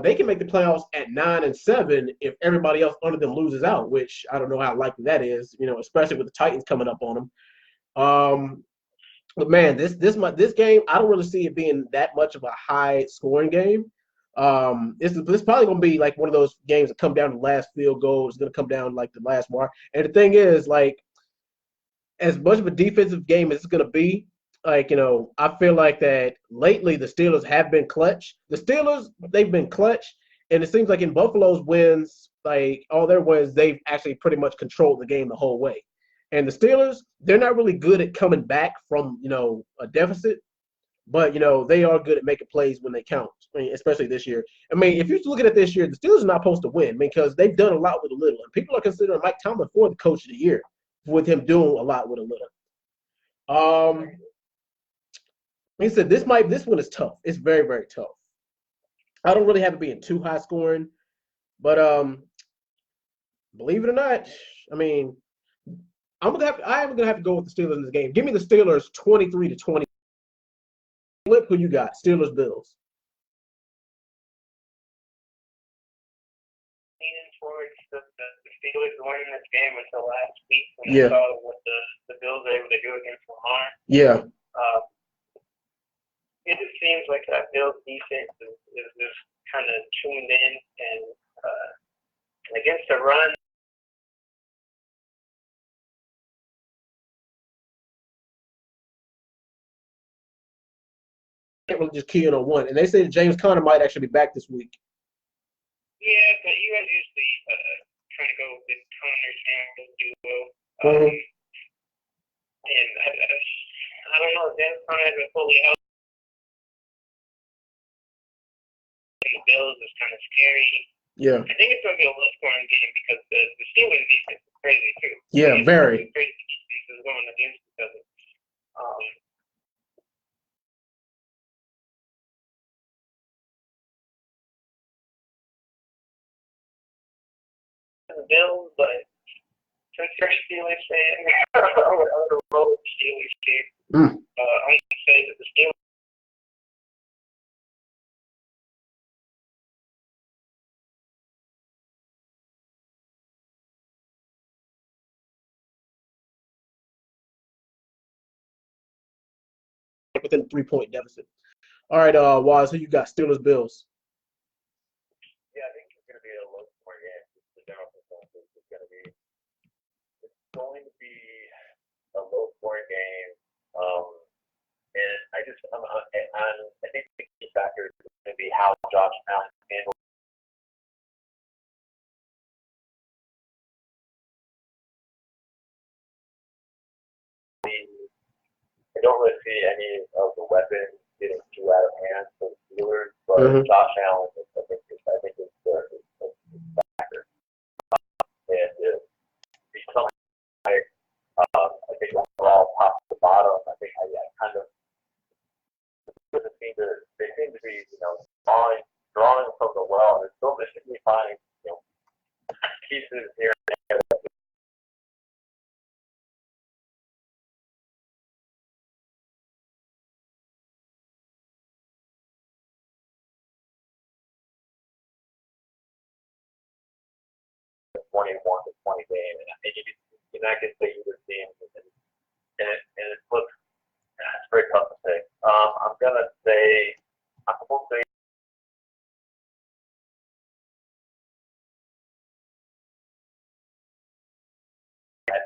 They can make the playoffs at 9-7 if everybody else under them loses out, which I don't know how likely that is. Especially with the Titans coming up on them. But man, this game, I don't really see it being that much of a high scoring game. This probably gonna be like one of those games that come down to the last field goal. It's gonna come down like the last mark. And the thing is, like, as much of a defensive game as it's gonna be, like, I feel like that lately the Steelers have been clutch. The Steelers, they've been clutch, and it seems like in Buffalo's wins, like all their wins, they've actually pretty much controlled the game the whole way. And the Steelers, they're not really good at coming back from, a deficit, but, they are good at making plays when they count, especially this year. If you're looking at this year, the Steelers are not supposed to win because they've done a lot with a little. And people are considering Mike Tomlin for the coach of the year with him doing a lot with a little. He said this one is tough. It's very, very tough. I don't really have it being too high scoring, but believe it or not, I am gonna have to go with the Steelers in this game. Give me the Steelers 23-20. Flip, who you got? Steelers, Bills. Leaning towards the Steelers winning this game until last week when I saw what the Bills were able to do against Lamar. Yeah. It just seems like that Bills defense is just kind of tuned in and against the run. Can't really just key in on one. And they say that James Conner might actually be back this week. Yeah, but you guys usually trying to go with Conner and duo. And I don't know, James Conner hasn't fully helped. The Bills is kind of scary. Yeah. I think it's going to be a low scoring game because the Steelers defense is crazy too. Yeah, very. Crazy defense is going against each other. The Bills, but since you're a Steelers fan, or a road Steelers team, I'm going to say that the Steelers. Within a 3-point deficit. All right, Waz, who you got? Steelers, Bills. Yeah, I think it's going to be a low scoring game. The general consensus is going to be a low scoring game. And I think the key factor is going to be how Josh Allen handles. I don't really see any of the weapons getting too out of hand for the Steelers, but Josh Allen, I think is the factor. And he's something like, I think overall, top to bottom, I think I kind of they seem to be, drawing from the well. They're still basically finding, pieces here and there. 21-20 game, and I can say either team, and it looks it's very tough to say. I'm gonna say I'm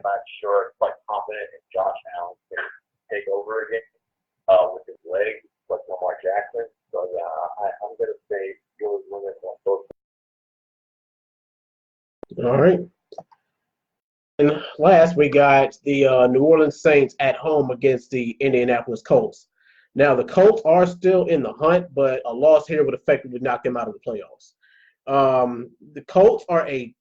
not sure, like confident in Josh Allen to take over again with his legs, like Lamar Jackson. So yeah, I'm gonna say Steelers win this on both. All right. And last, we got the New Orleans Saints at home against the Indianapolis Colts. Now, the Colts are still in the hunt, but a loss here would effectively knock them out of the playoffs. The Colts are a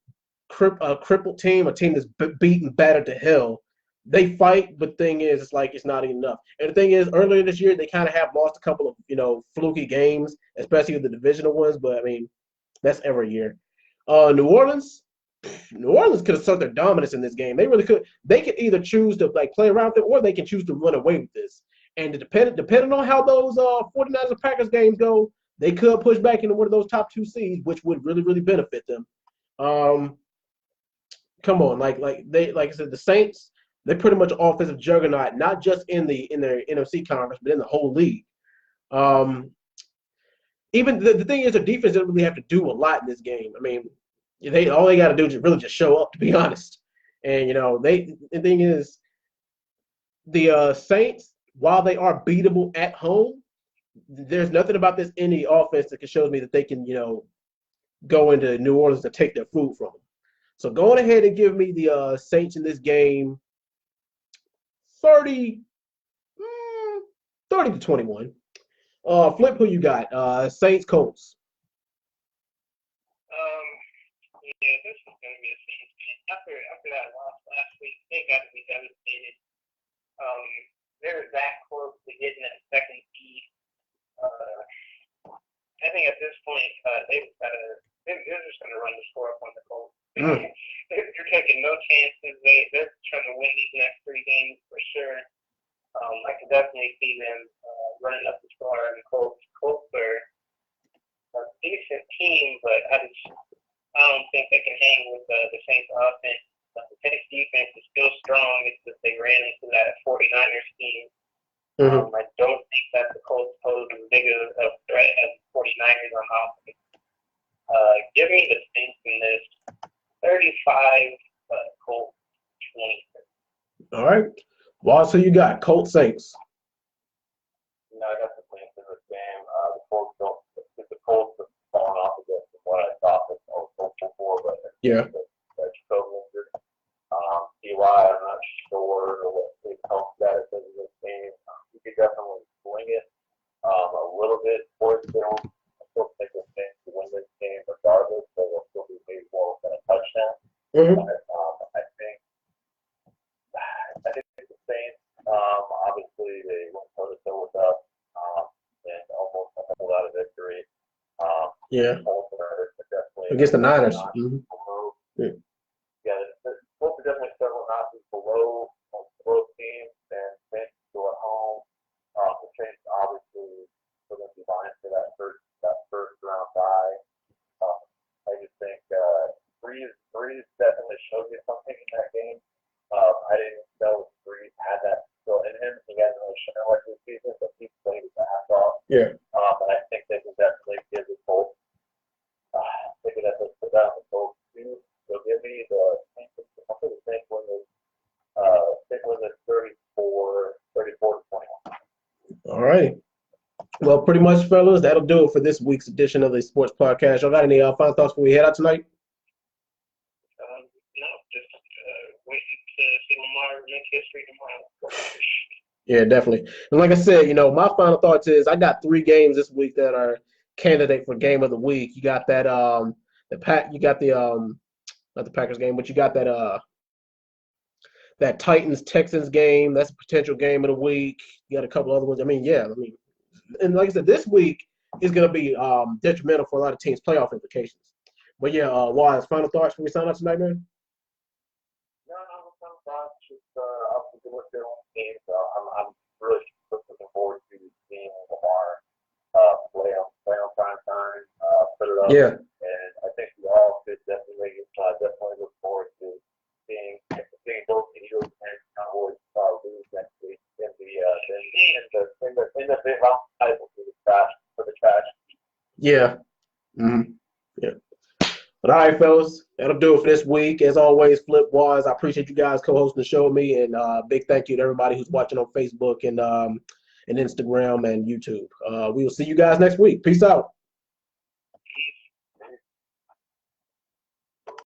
crippled team, a team that's beaten battered to hell. They fight, but the thing is, it's not enough. And the thing is, earlier this year, they kind of have lost a couple of, fluky games, especially the divisional ones, but, that's every year. New Orleans, New Orleans could assert their dominance in this game. They really could. They could either choose to like play around it, or they can choose to run away with this. And depending on how those 49ers and Packers games go, they could push back into one of those top 2 seeds, which would really, really benefit them. Come on, like I said, the Saints, they're pretty much offensive juggernaut, not just in their NFC conference, but in the whole league. Even the thing is, the defense doesn't really have to do a lot in this game. I mean, all they got to do is really just show up, to be honest. And the thing is, the Saints, while they are beatable at home, there's nothing about this any offense that can show me that they can go into New Orleans to take their food from them. So go ahead and give me the Saints in this game, 30 to 21. Flip, who you got? Saints, Colts. Yeah, this is going to be a Saints game. After that loss last week, they got to be devastated. They're that close to getting that second seed. I think at this point, they're just going to run the score up on the Colts. They're taking no chances. They're trying to win these next 3 games for sure. I can definitely see them running up the score on the Colts. Colts are a decent team, but I don't think they can hang with the Saints offense. The Saints defense is still strong. It's just they ran into that 49ers team. I don't think that the Colts pose as big of a threat as the 49ers on offense. Give me the Saints in this 35, Colts 20. All right. Well, so you got Colts, Saints. No, I got the Saints in this game. The Colts have fallen off a bit from what I thought was hopeful for, but yeah. That's so injured. T.Y., I'm not sure what his health status is in this game. He could definitely swing it a little bit towards them. I still think the Saints to win this game regardless, so they'll still be maybe more than a touchdown. But, I think the Saints, obviously, they went toe-to-toe with us and almost a whole lot of victory. Yeah. Definitely against the Niners. Yeah, there's definitely several notches below both teams, and Saints go at home. The Saints obviously are going to be vying for that first round bye. I just think Breeze definitely showed you something in that game. I didn't know Breeze had that still in him. He hasn't really shown like this season, but he played his ass off. Yeah. And I think they can definitely give the Colts. They could definitely put that on the Colts too. So give me the Saints win this 34 to 21. All right. Well, pretty much, fellas, that'll do it for this week's edition of the Sports Podcast. Y'all got any final thoughts before we head out tonight? No, just waiting to see Lamar make history tomorrow. Yeah, definitely. And like I said, my final thoughts is I got 3 games this week that are candidate for game of the week. You got that not the Packers game, but you got that Titans Texans game. That's a potential game of the week. You got a couple other ones. And like I said, this week is going to be detrimental for a lot of teams' playoff implications. But yeah, Wise, final thoughts before we sign up tonight, man? No, final thoughts. Just obviously good with their own game. So I'm really looking forward to seeing Lamar play on prime time, put it up. Yeah. And I think we all could definitely look forward to seeing both the Eagles and Cowboys lose next week in the big round title for the trash. Yeah. Yeah. But all right, fellas, that'll do it for this week. As always, Flip, Wise, I appreciate you guys co-hosting the show with me, and big thank you to everybody who's watching on Facebook and Instagram and YouTube. We will see you guys next week. Peace out.